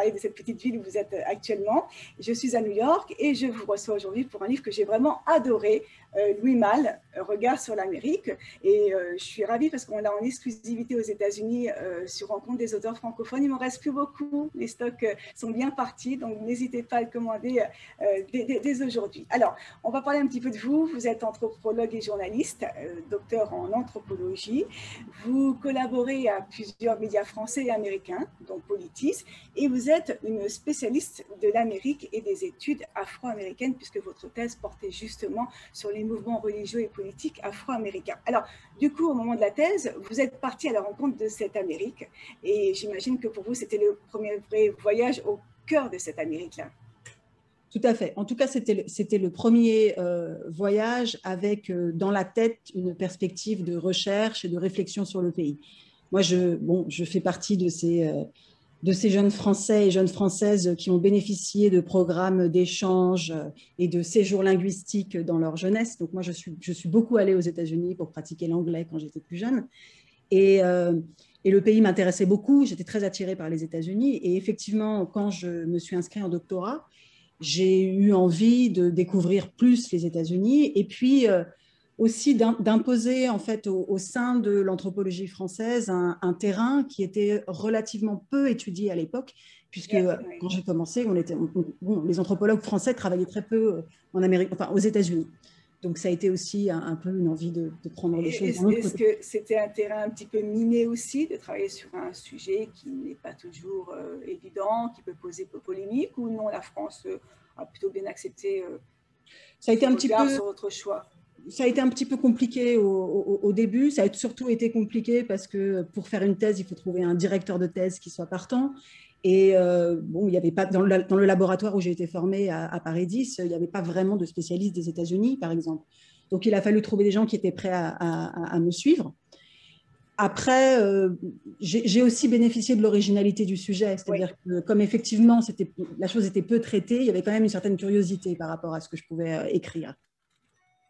parler de cette petite ville où vous êtes actuellement. Je suis à New York et je vous reçois aujourd'hui pour un livre que j'ai vraiment adoré, Louis Malle, Regard sur l'Amérique. Et je suis ravie parce qu'on l'a en exclusivité aux États-Unis sur Rencontre des auteurs francophones. Il ne m'en reste plus beaucoup. Les stocks sont bien partis, donc n'hésitez pas à le commander dès aujourd'hui. Alors, on va parler un petit peu de vous. Vous êtes anthropologue et journaliste, docteur en anthropologie. Vous collaborez à plusieurs médias français et américains, dont Politis, et vous êtes une spécialiste de l'Amérique et des études afro-américaines, puisque votre thèse portait justement sur les mouvements religieux et politiques afro-américains. Alors, du coup, au moment de la thèse, vous êtes parti à la rencontre de cette Amérique, et j'imagine que pour vous, c'était le premier vrai voyage au cœur de cette Amérique-là. Tout à fait. En tout cas, c'était le premier voyage avec dans la tête une perspective de recherche et de réflexion sur le pays. Moi, je fais partie de ces jeunes Français et jeunes Françaises qui ont bénéficié de programmes d'échange et de séjours linguistiques dans leur jeunesse. Donc moi, je suis beaucoup allée aux États-Unis pour pratiquer l'anglais quand j'étais plus jeune. Et le pays m'intéressait beaucoup. J'étais très attirée par les États-Unis. Et effectivement, quand je me suis inscrite en doctorat, j'ai eu envie de découvrir plus les États-Unis et puis aussi d'imposer en fait au sein de l'anthropologie française un terrain qui était relativement peu étudié à l'époque, puisque quand j'ai commencé, les anthropologues français travaillaient très peu en Amérique, enfin aux États-Unis. Donc ça a été aussi un peu une envie de prendre les choses. Est-ce que c'était un terrain un petit peu miné aussi, de travailler sur un sujet qui n'est pas toujours évident, qui peut poser polémique, ou non, la France a plutôt bien accepté ça a été un petit peu sur votre choix? Ça a été un petit peu compliqué au début. Ça a surtout été compliqué parce que pour faire une thèse, il faut trouver un directeur de thèse qui soit partant. Et bon, il n'y avait pas, dans le laboratoire où j'ai été formée à Paris 10, il n'y avait pas vraiment de spécialistes des États-Unis, par exemple. Donc, il a fallu trouver des gens qui étaient prêts à me suivre. Après, j'ai aussi bénéficié de l'originalité du sujet, c'est-à-dire que comme effectivement, la chose était peu traitée, il y avait quand même une certaine curiosité par rapport à ce que je pouvais écrire.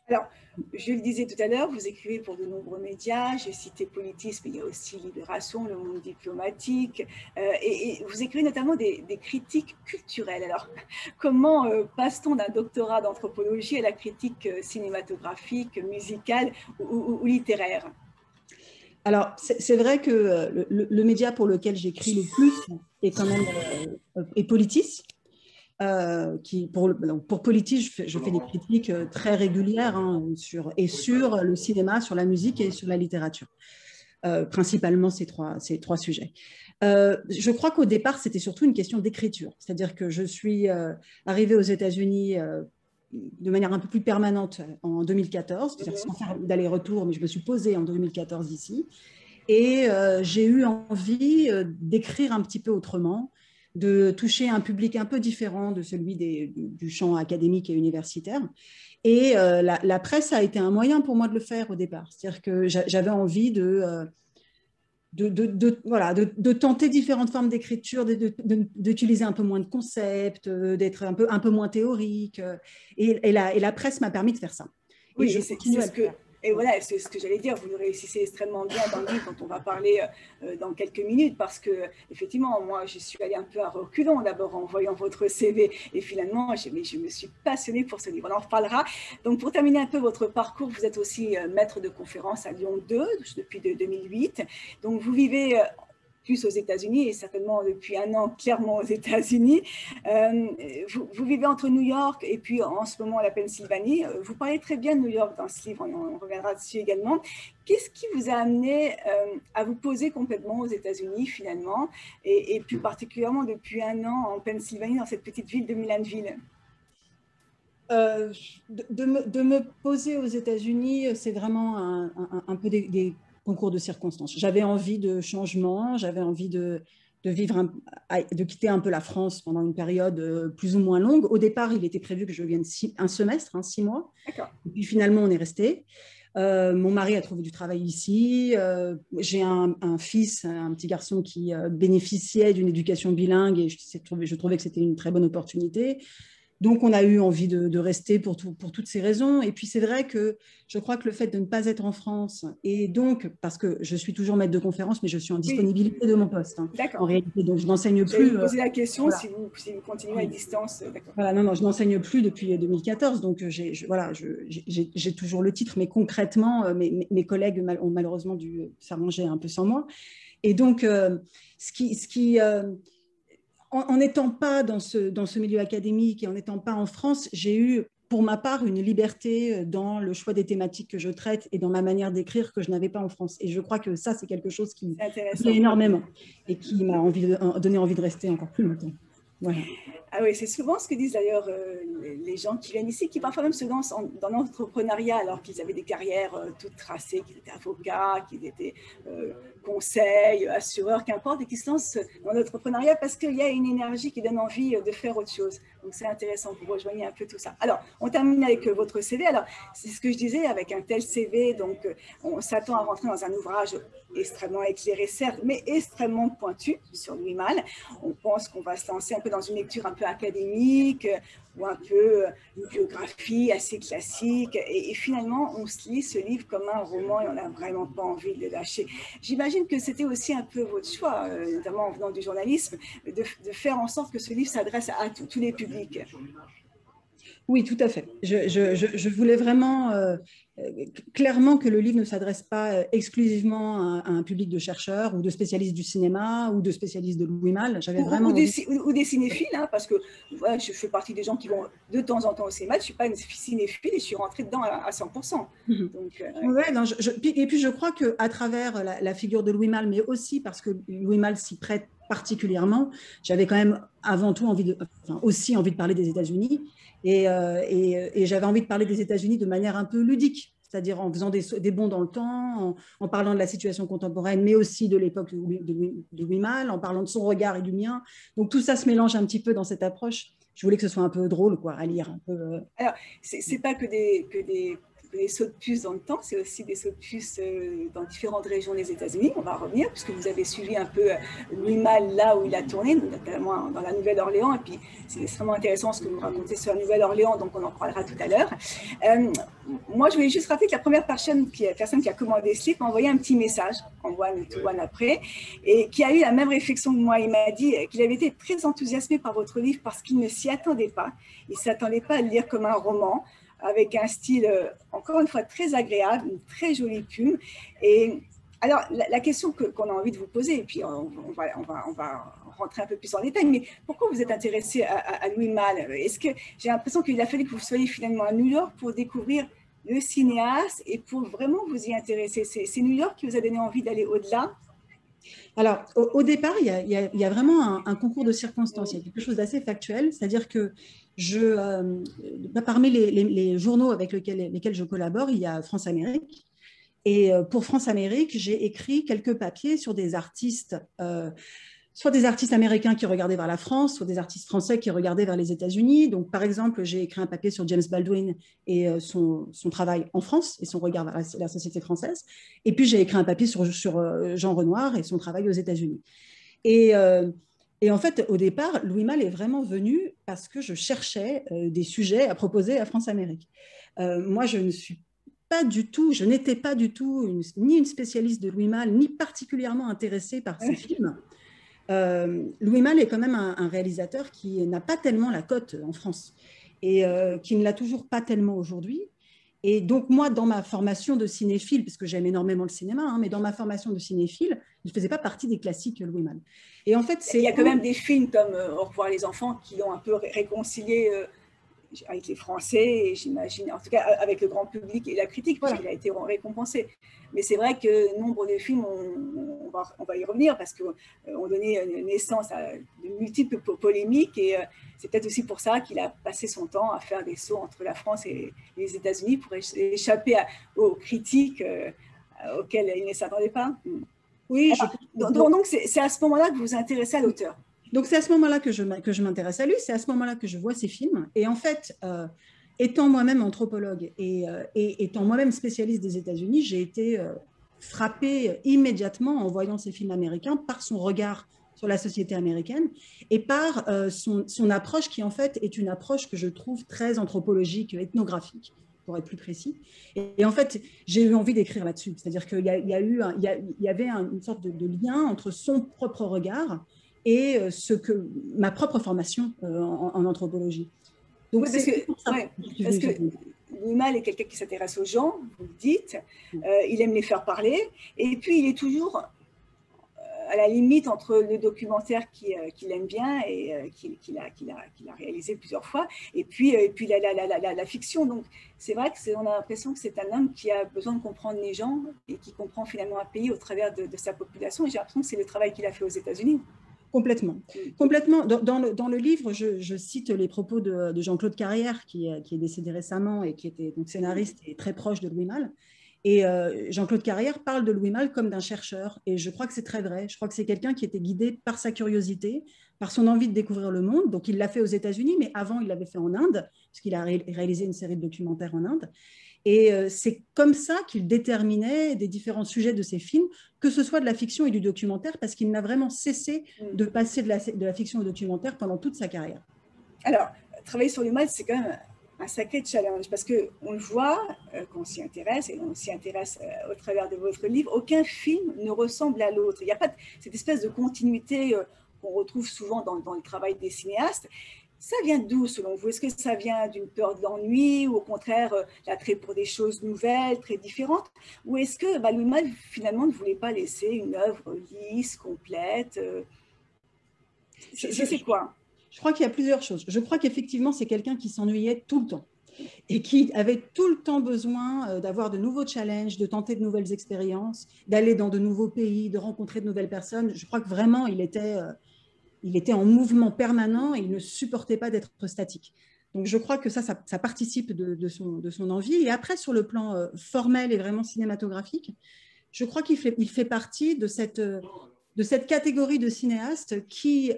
Alors, je le disais tout à l'heure, vous écrivez pour de nombreux médias, j'ai cité Politis, mais il y a aussi Libération, Le Monde diplomatique, et vous écrivez notamment des critiques culturelles. Alors, comment passe-t-on d'un doctorat d'anthropologie à la critique cinématographique, musicale ou littéraire? Alors, c'est vrai que le média pour lequel j'écris le plus est quand même Politis. Pour Politis, je fais des critiques très régulières sur le cinéma, sur la musique et sur la littérature. Principalement ces trois sujets. Je crois qu'au départ, c'était surtout une question d'écriture. C'est-à-dire que je suis arrivée aux États-Unis de manière un peu plus permanente en 2014, c'est-à-dire sans faire d'aller-retour, mais je me suis posée en 2014 ici. Et j'ai eu envie d'écrire un petit peu autrement, de toucher un public un peu différent de celui du champ académique et universitaire. Et la presse a été un moyen pour moi de le faire au départ. C'est-à-dire que j'avais envie de tenter différentes formes d'écriture, d'utiliser un peu moins de concepts, d'être un peu moins théorique. Et la presse m'a permis de faire ça. Oui, et je continue à le faire. Et voilà, c'est ce que j'allais dire, vous le réussissez extrêmement bien dans le livre dont on va parler dans quelques minutes, parce que effectivement, moi, je suis allée un peu à reculons d'abord en voyant votre CV, et finalement, je me suis passionnée pour ce livre. On en reparlera. Donc, pour terminer un peu votre parcours, vous êtes aussi maître de conférence à Lyon 2 depuis 2008. Donc, vous vivez plus aux États-Unis et certainement depuis un an clairement aux États-Unis. Vous vivez entre New York et puis en ce moment la Pennsylvanie. Vous parlez très bien de New York dans ce livre, on reviendra dessus également. Qu'est-ce qui vous a amené à vous poser complètement aux États-Unis finalement et plus particulièrement depuis un an en Pennsylvanie dans cette petite ville de Milledgeville? De me poser aux États-Unis, c'est vraiment un peu des concours de circonstances. J'avais envie de changement, j'avais envie de quitter un peu la France pendant une période plus ou moins longue. Au départ, il était prévu que je vienne un semestre, 6 mois. Et puis finalement, on est resté. Mon mari a trouvé du travail ici. J'ai un fils, un petit garçon qui bénéficiait d'une éducation bilingue et je trouvais que c'était une très bonne opportunité. Donc, on a eu envie de rester pour toutes ces raisons. Et puis, c'est vrai que je crois que le fait de ne pas être en France, et donc, parce que je suis toujours maître de conférence, mais je suis en Oui, disponibilité de mon poste, hein, en d'accord. réalité. Donc, je n'enseigne J'allais plus. vous poser la question Voilà. si vous continuez à distance. D'accord. Voilà, non, non, je n'enseigne plus depuis 2014, donc voilà, j'ai toujours le titre, mais concrètement, mes collègues ont malheureusement dû s'arranger un peu sans moi. Et donc, en n'étant pas dans ce milieu académique et en n'étant pas en France, j'ai eu, pour ma part, une liberté dans le choix des thématiques que je traite et dans ma manière d'écrire que je n'avais pas en France. Et je crois que ça, c'est quelque chose qui me plaît énormément et qui m'a donné envie de rester encore plus longtemps. Voilà. Ah oui, c'est souvent ce que disent d'ailleurs les gens qui viennent ici, qui parfois même se lancent dans l'entrepreneuriat alors qu'ils avaient des carrières toutes tracées, qu'ils étaient avocats, qu'ils étaient conseils, assureurs, qu'importe, et qui se lancent dans l'entrepreneuriat parce qu'il y a une énergie qui donne envie de faire autre chose. Donc c'est intéressant, vous rejoignez un peu tout ça. Alors, on termine avec votre CV. Alors, c'est ce que je disais, avec un tel CV, donc on s'attend à rentrer dans un ouvrage extrêmement éclairé, certes, mais extrêmement pointu sur Louis Malle. On pense qu'on va se lancer un peu dans une lecture un peu académique ou un peu une biographie assez classique. Et finalement, on se lit ce livre comme un roman et on n'a vraiment pas envie de le lâcher. J'imagine que c'était aussi un peu votre choix, notamment en venant du journalisme, de faire en sorte que ce livre s'adresse à tous les publics. Oui, tout à fait. Je voulais vraiment clairement que le livre ne s'adresse pas exclusivement à un public de chercheurs ou de spécialistes du cinéma ou de spécialistes de Louis Malle. J'avais vraiment ou des cinéphiles, hein, parce que ouais, je fais partie des gens qui vont de temps en temps au cinéma. Je ne suis pas une cinéphile et je suis rentrée dedans à 100%. Donc, ouais, non, et puis je crois qu'à travers la figure de Louis Malle, mais aussi parce que Louis Malle s'y prête particulièrement, j'avais quand même avant tout aussi envie de parler des États-Unis et j'avais envie de parler des États-Unis de manière un peu ludique, c'est-à-dire en faisant des bonds dans le temps, en parlant de la situation contemporaine, mais aussi de l'époque de Louis Malle, en parlant de son regard et du mien. Donc tout ça se mélange un petit peu dans cette approche. Je voulais que ce soit un peu drôle, quoi, à lire. Un peu, Alors, c'est pas que des sauts de puce dans le temps, c'est aussi des sauts de puce dans différentes régions des États-Unis. On va revenir, puisque vous avez suivi un peu Louis Malle là où il a tourné, notamment dans la Nouvelle-Orléans. Et puis, c'est extrêmement intéressant ce que vous racontez sur la Nouvelle-Orléans, donc on en parlera tout à l'heure. Moi, je voulais juste rappeler que la première personne qui a commandé ce livre m'a envoyé un petit message, en one to one après, et qui a eu la même réflexion que moi. Il m'a dit qu'il avait été très enthousiasmé par votre livre parce qu'il ne s'y attendait pas. Il ne s'attendait pas à le lire comme un roman, avec un style, encore une fois, très agréable, une très jolie plume. Et alors, la question qu'on a envie de vous poser, et puis on va rentrer un peu plus en détail, mais pourquoi vous êtes intéressé à Louis Malle? Est-ce que j'ai l'impression qu'il a fallu que vous soyez finalement à New York pour découvrir le cinéaste et pour vraiment vous y intéresser? C'est New York qui vous a donné envie d'aller au-delà? Alors, au départ, il y a vraiment un concours de circonstances. Il y a quelque chose d'assez factuel, c'est-à-dire que parmi les journaux avec lesquels je collabore, il y a France Amérique. Et pour France Amérique, j'ai écrit quelques papiers sur des artistes, soit des artistes américains qui regardaient vers la France, soit des artistes français qui regardaient vers les États-Unis. Donc, par exemple, j'ai écrit un papier sur James Baldwin et son travail en France et son regard vers la société française. Et puis, j'ai écrit un papier sur Jean Renoir et son travail aux États-Unis. Et en fait, au départ, Louis Malle est vraiment venu parce que je cherchais des sujets à proposer à France Amérique. Moi, je n'étais pas du tout ni une spécialiste de Louis Malle, ni particulièrement intéressée par ses films. Louis Malle est quand même un réalisateur qui n'a pas tellement la cote en France et qui ne l'a toujours pas tellement aujourd'hui. Et donc moi, dans ma formation de cinéphile, parce que j'aime énormément le cinéma, hein, mais dans ma formation de cinéphile, je ne faisais pas partie des classiques Louis Malle. Et en fait, il y a quand même des films comme Au revoir les enfants qui l'ont un peu réconcilié avec les Français, et j'imagine, en tout cas avec le grand public et la critique, puisqu'il voilà. a été récompensé. Mais c'est vrai que nombre de films, on va y revenir, parce qu'on donnait naissance à de multiples polémiques, et c'est peut-être aussi pour ça qu'il a passé son temps à faire des sauts entre la France et les États-Unis pour échapper aux critiques auxquelles il ne s'attendait pas. Oui, donc c'est à ce moment-là que vous vous intéressez à l'auteur. Donc, c'est à ce moment-là que je m'intéresse à lui, c'est à ce moment-là que je vois ses films. Et en fait, étant moi-même anthropologue et étant moi-même spécialiste des États-Unis, j'ai été frappée immédiatement en voyant ces films américains par son regard sur la société américaine et par son approche qui en fait est une approche que je trouve très anthropologique, ethnographique, pour être plus précis. Et en fait, j'ai eu envie d'écrire là-dessus. C'est-à-dire qu'il y avait une sorte de lien entre son propre regard et ma propre formation en anthropologie. Donc, oui, parce que Louis Malle est quelqu'un qui s'intéresse aux gens, vous le dites, il aime les faire parler, et puis il est toujours à la limite entre le documentaire qu'il aime bien et qu'il a réalisé plusieurs fois, et puis la fiction. Donc c'est vrai qu'on a l'impression que c'est un homme qui a besoin de comprendre les gens et qui comprend finalement un pays au travers de sa population, et j'ai l'impression que c'est le travail qu'il a fait aux États-Unis. Complètement. Complètement. Dans le livre, je cite les propos de Jean-Claude Carrière, qui est décédé récemment et qui était donc scénariste et très proche de Louis Malle. Et Jean-Claude Carrière parle de Louis Malle comme d'un chercheur. Et je crois que c'est très vrai. Je crois que c'est quelqu'un qui était guidé par sa curiosité, par son envie de découvrir le monde. Donc, il l'a fait aux États-Unis, mais avant, il l'avait fait en Inde, puisqu'il a réalisé une série de documentaires en Inde. Et c'est comme ça qu'il déterminait des différents sujets de ses films, que ce soit de la fiction et du documentaire, parce qu'il n'a vraiment cessé de passer de la fiction au documentaire pendant toute sa carrière. Alors, travailler sur Louis Malle, c'est quand même un sacré challenge, parce qu'on le voit quand on s'y intéresse, et on s'y intéresse au travers de votre livre, aucun film ne ressemble à l'autre. Il n'y a pas cette espèce de continuité qu'on retrouve souvent dans le travail des cinéastes. Ça vient d'où, selon vous? Est-ce que ça vient d'une peur de l'ennui, ou au contraire, l'attrait pour des choses nouvelles, très différentes? Ou est-ce que Louis Malle, finalement, ne voulait pas laisser une œuvre lisse, complète? C'est quoi? Je crois qu'il y a plusieurs choses. Je crois qu'effectivement, c'est quelqu'un qui s'ennuyait tout le temps et qui avait tout le temps besoin d'avoir de nouveaux challenges, de tenter de nouvelles expériences, d'aller dans de nouveaux pays, de rencontrer de nouvelles personnes. Je crois que vraiment, il était en mouvement permanent et il ne supportait pas d'être statique. Donc, je crois que ça participe de son envie. Et après, sur le plan formel et vraiment cinématographique, je crois qu'il fait partie de cette catégorie de cinéastes qui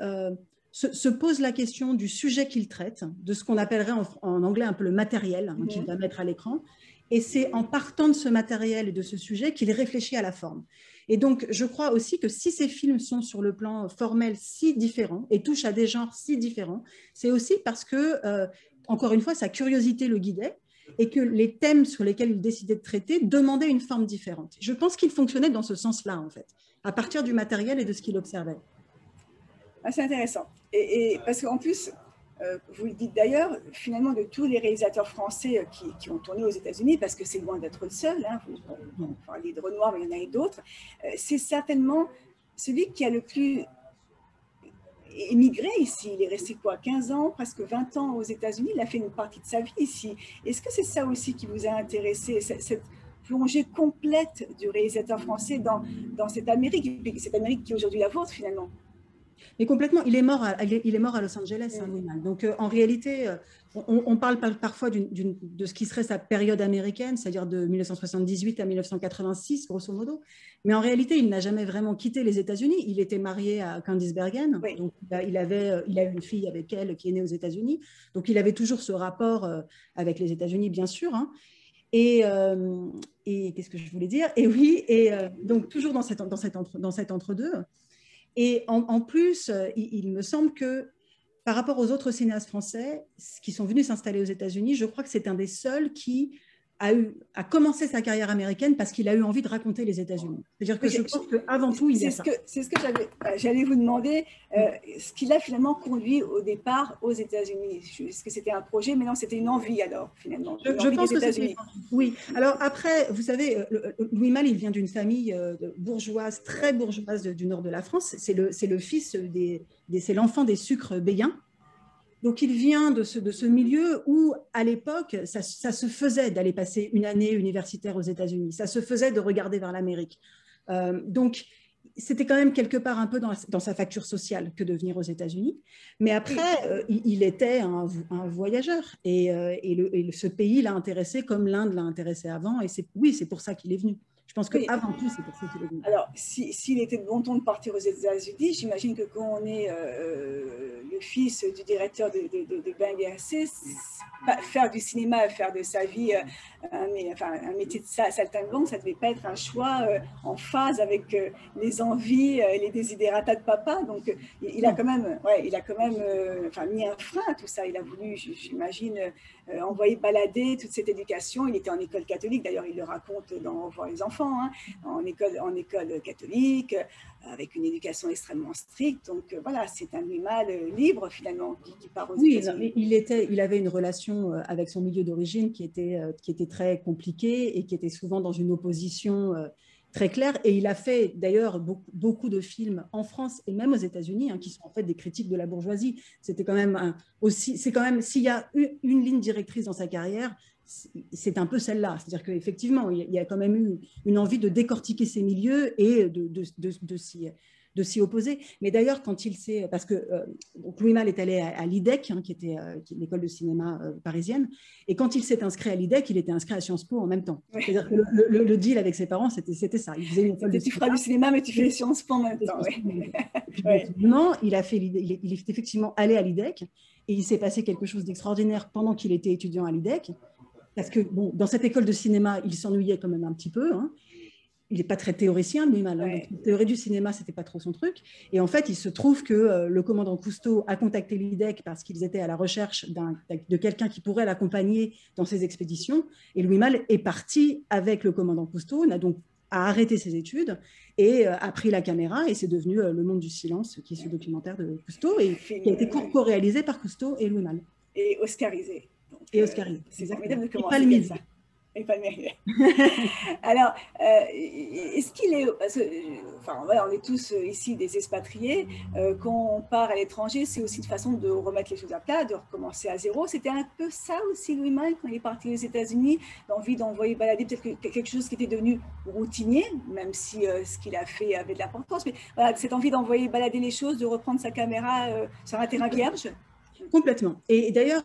se pose la question du sujet qu'il traite, de ce qu'on appellerait en anglais un peu le matériel qu'il va mettre à l'écran. Et c'est en partant de ce matériel et de ce sujet qu'il réfléchit à la forme. Et donc, je crois aussi que si ces films sont sur le plan formel si différents et touchent à des genres si différents, c'est aussi parce que, encore une fois, sa curiosité le guidait et que les thèmes sur lesquels il décidait de traiter demandaient une forme différente. Je pense qu'il fonctionnait dans ce sens-là, en fait, à partir du matériel et de ce qu'il observait. Ah, c'est intéressant. Et parce qu'en plus, vous le dites d'ailleurs, finalement, de tous les réalisateurs français qui ont tourné aux États-Unis, parce que c'est loin d'être le seul, hein, vous parlez de Renoir, mais il y en a d'autres, c'est certainement celui qui a le plus émigré ici. Il est resté quoi, 15 ans, presque 20 ans aux États-Unis, il a fait une partie de sa vie ici. Est-ce que c'est ça aussi qui vous a intéressé, cette plongée complète du réalisateur français dans cette Amérique qui est aujourd'hui la vôtre finalement? Mais complètement, il est mort à Los Angeles, Louis Malle. Donc, en réalité, on parle parfois de ce qui serait sa période américaine, c'est-à-dire de 1978 à 1986, grosso modo. Mais en réalité, il n'a jamais vraiment quitté les États-Unis. Il était marié à Candice Bergen. Oui. Donc, il a eu une fille avec elle qui est née aux États-Unis. Donc, il avait toujours ce rapport avec les États-Unis, bien sûr. Hein. Et qu'est-ce que je voulais dire? Et oui, donc toujours dans cet entre-deux. Et en plus, il me semble que par rapport aux autres cinéastes français qui sont venus s'installer aux États-Unis, je crois que c'est un des seuls qui a commencé sa carrière américaine parce qu'il a eu envie de raconter les États-Unis. C'est-à-dire que je pense qu'avant tout, il y a ça. C'est ce que j'allais vous demander, ce qui l'a finalement conduit au départ aux États-Unis. Est-ce que c'était un projet? Mais non, c'était une envie alors, finalement. Je pense que c'était. Oui. Alors après, vous savez, Louis Malle, il vient d'une famille bourgeoise, très bourgeoise du nord de la France. C'est le fils c'est l'enfant des sucres Béguin. Donc, il vient de ce milieu où, à l'époque, ça se faisait d'aller passer une année universitaire aux États-Unis. Ça se faisait de regarder vers l'Amérique. Donc, c'était quand même quelque part un peu dans sa facture sociale que de venir aux États-Unis. Mais après, il était un voyageur. Et ce pays l'a intéressé comme l'Inde l'a intéressé avant. Et c'est pour ça qu'il est venu. Je pense qu'avant tout, c'est pour ça qu'il est venu. Alors, s'il était de bon ton de partir aux États-Unis, j'imagine que quand on est le fils du directeur de Benghazi, faire du cinéma, faire de sa vie un métier de saltimbanque, ça ne devait pas être un choix en phase avec les envies et les desiderata de papa. Donc, il a quand même, mis un frein à tout ça. Il a voulu, j'imagine, envoyer balader toute cette éducation. Il était en école catholique, d'ailleurs, il le raconte dans Au revoir les enfants, hein, en école catholique, avec une éducation extrêmement stricte. Donc, voilà, c'est un animal libre, finalement, qui part aux États-Unis. Il avait une relation avec son milieu d'origine qui était très compliquée et qui était souvent dans une opposition très claire. Et il a fait d'ailleurs beaucoup de films en France et même aux États-Unis, hein, qui sont en fait des critiques de la bourgeoisie. C'était quand même c'est quand même, s'il y a une ligne directrice dans sa carrière, c'est un peu celle-là. C'est-à-dire qu'effectivement, il y a quand même eu une envie de décortiquer ces milieux et de s'y opposer. Mais d'ailleurs, quand il s'est... Parce que Louis Malle est allé à l'IDEC, hein, qui est l'école de cinéma parisienne, et quand il s'est inscrit à l'IDEC, il était inscrit à Sciences Po en même temps. Oui. C'est-à-dire que le deal avec ses parents, c'était ça. Il faisait une école de tu feras du cinéma, mais tu fais Sciences Po en même temps. Oui. Il est effectivement allé à l'IDEC, et il s'est passé quelque chose d'extraordinaire pendant qu'il était étudiant à l'IDEC, parce que dans cette école de cinéma, il s'ennuyait quand même un petit peu, hein. Il n'est pas très théoricien, Louis Malle. Hein, donc, la théorie du cinéma, ce n'était pas trop son truc. Et en fait, il se trouve que le commandant Cousteau a contacté l'IDEC parce qu'ils étaient à la recherche de quelqu'un qui pourrait l'accompagner dans ses expéditions. Et Louis Malle est parti avec le commandant Cousteau, a arrêté ses études et a pris la caméra. Et c'est devenu Le Monde du silence, qui est ce documentaire de Cousteau, et qui a été co-réalisé par Cousteau et Louis Malle. Et oscarisé. Donc, et oscarisé. C'est formidable de commencer comme ça. Et pas le mériter. Alors, est-ce qu'il est... on est tous ici des expatriés. Quand on part à l'étranger, c'est aussi une façon de remettre les choses à plat, de recommencer à zéro. C'était un peu ça aussi, Louis Malle, quand il est parti aux États-Unis, l'envie d'envoyer balader peut-être quelque chose qui était devenu routinier, même si ce qu'il a fait avait de l'importance. Mais voilà, cette envie d'envoyer balader les choses, de reprendre sa caméra sur un terrain vierge. Complètement. Et d'ailleurs,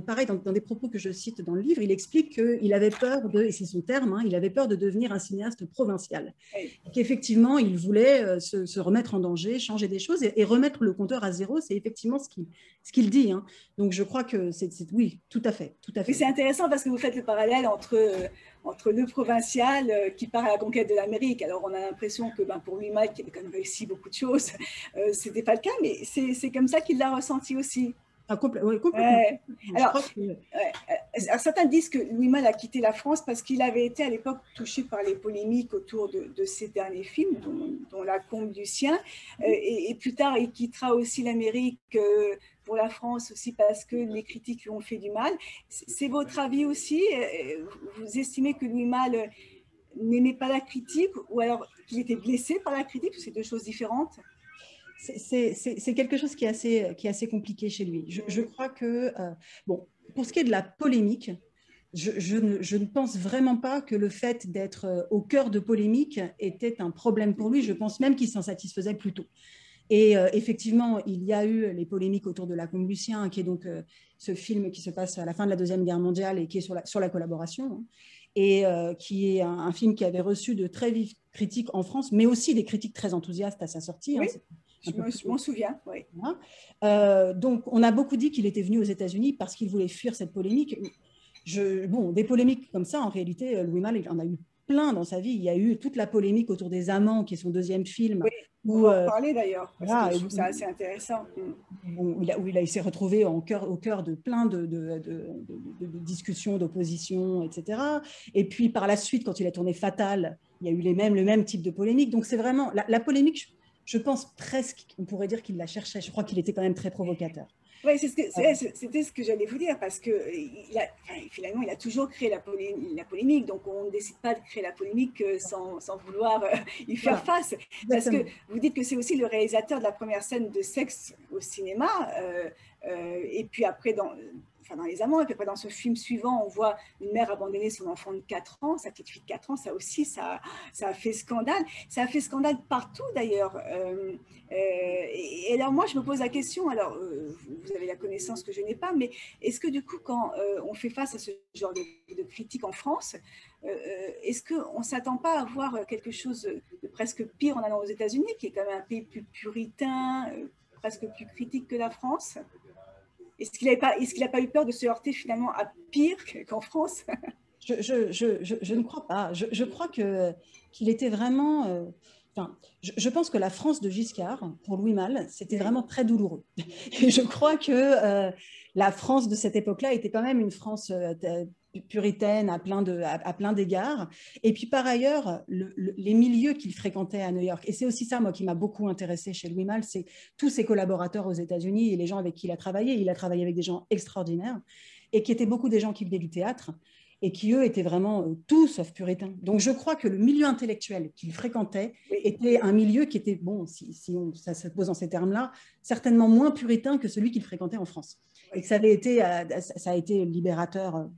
pareil, dans des propos que je cite dans le livre, il explique qu'il avait peur et c'est son terme, hein, il avait peur de devenir un cinéaste provincial. Oui. Qu'effectivement, il voulait se remettre en danger, changer des choses et remettre le compteur à zéro. C'est effectivement ce qu'il dit. Hein. Donc, je crois que oui, tout à fait. Mais c'est intéressant parce que vous faites le parallèle entre le provincial qui part à la conquête de l'Amérique. Alors, on a l'impression que pour Louis Malle, qui avait quand même réussi beaucoup de choses, ce n'était pas le cas, mais c'est comme ça qu'il l'a ressenti aussi. Ah, complètement. Alors, certains disent que Louis Malle a quitté la France parce qu'il avait été à l'époque touché par les polémiques autour de ses derniers films, dont La Combe du Sien. Et plus tard, il quittera aussi l'Amérique pour la France aussi parce que les critiques lui ont fait du mal. C'est votre avis aussi? Vous estimez que Louis Malle n'aimait pas la critique ou alors qu'il était blessé par la critique? C'est deux choses différentes. C'est quelque chose qui est assez compliqué chez lui. Je crois que, pour ce qui est de la polémique, je ne pense vraiment pas que le fait d'être au cœur de polémique était un problème pour lui. Je pense même qu'il s'en satisfaisait plutôt. Et effectivement, il y a eu les polémiques autour de La Combe du Sien, qui est donc ce film qui se passe à la fin de la Deuxième Guerre mondiale et qui est sur la collaboration, hein, et qui est un film qui avait reçu de très vives critiques en France, mais aussi des critiques très enthousiastes à sa sortie. Oui. Hein, je m'en souviens, oui. Donc, on a beaucoup dit qu'il était venu aux États-Unis parce qu'il voulait fuir cette polémique. Des polémiques comme ça, en réalité, Louis Malle, il en a eu plein dans sa vie. Il y a eu toute la polémique autour des Amants, qui est son deuxième film. Oui, on va en parler d'ailleurs, parce que je trouve ça assez intéressant. Où il s'est retrouvé au cœur de plein de discussions, d'oppositions, etc. Et puis, par la suite, quand il a tourné Fatal, il y a eu le même type de polémique. Donc, c'est vraiment... La polémique... Je pense presque qu'on pourrait dire qu'il la cherchait. Je crois qu'il était quand même très provocateur. Oui, c'était ce que j'allais vous dire, parce que finalement, il a toujours créé la polémique, donc on ne décide pas de créer la polémique sans vouloir y faire face. Parce que vous dites que c'est aussi le réalisateur de la première scène de sexe au cinéma, et puis après, dans Les Amants, et puis après dans ce film suivant, on voit une mère abandonner son enfant de 4 ans, sa petite fille de 4 ans, ça aussi, ça a fait scandale. Ça a fait scandale partout d'ailleurs. Et alors moi, je me pose la question, alors vous avez la connaissance que je n'ai pas, mais est-ce que du coup, quand on fait face à ce genre de critique en France, est-ce qu'on ne s'attend pas à voir quelque chose de presque pire en allant aux États-Unis, qui est quand même un pays plus puritain, presque plus critique que la France? est-ce qu'il n'a pas eu peur de se heurter finalement à pire qu'en France? Je ne crois pas. Je crois qu'il était vraiment. Enfin, je pense que la France de Giscard, pour Louis Malle, c'était vraiment très douloureux. Et je crois que la France de cette époque-là était quand même une France puritaine à plein d'égards. Et puis par ailleurs, les milieux qu'il fréquentait à New York, et c'est aussi ça, moi, qui m'a beaucoup intéressé chez Louis Malle, c'est tous ses collaborateurs aux États-Unis et les gens avec qui il a travaillé. Il a travaillé avec des gens extraordinaires et qui étaient beaucoup des gens qui venaient du théâtre et qui, eux, étaient vraiment tout sauf puritains. Donc, je crois que le milieu intellectuel qu'il fréquentait était un milieu qui était, bon, ça se pose en ces termes-là, certainement moins puritain que celui qu'il fréquentait en France. Et que ça a été libérateur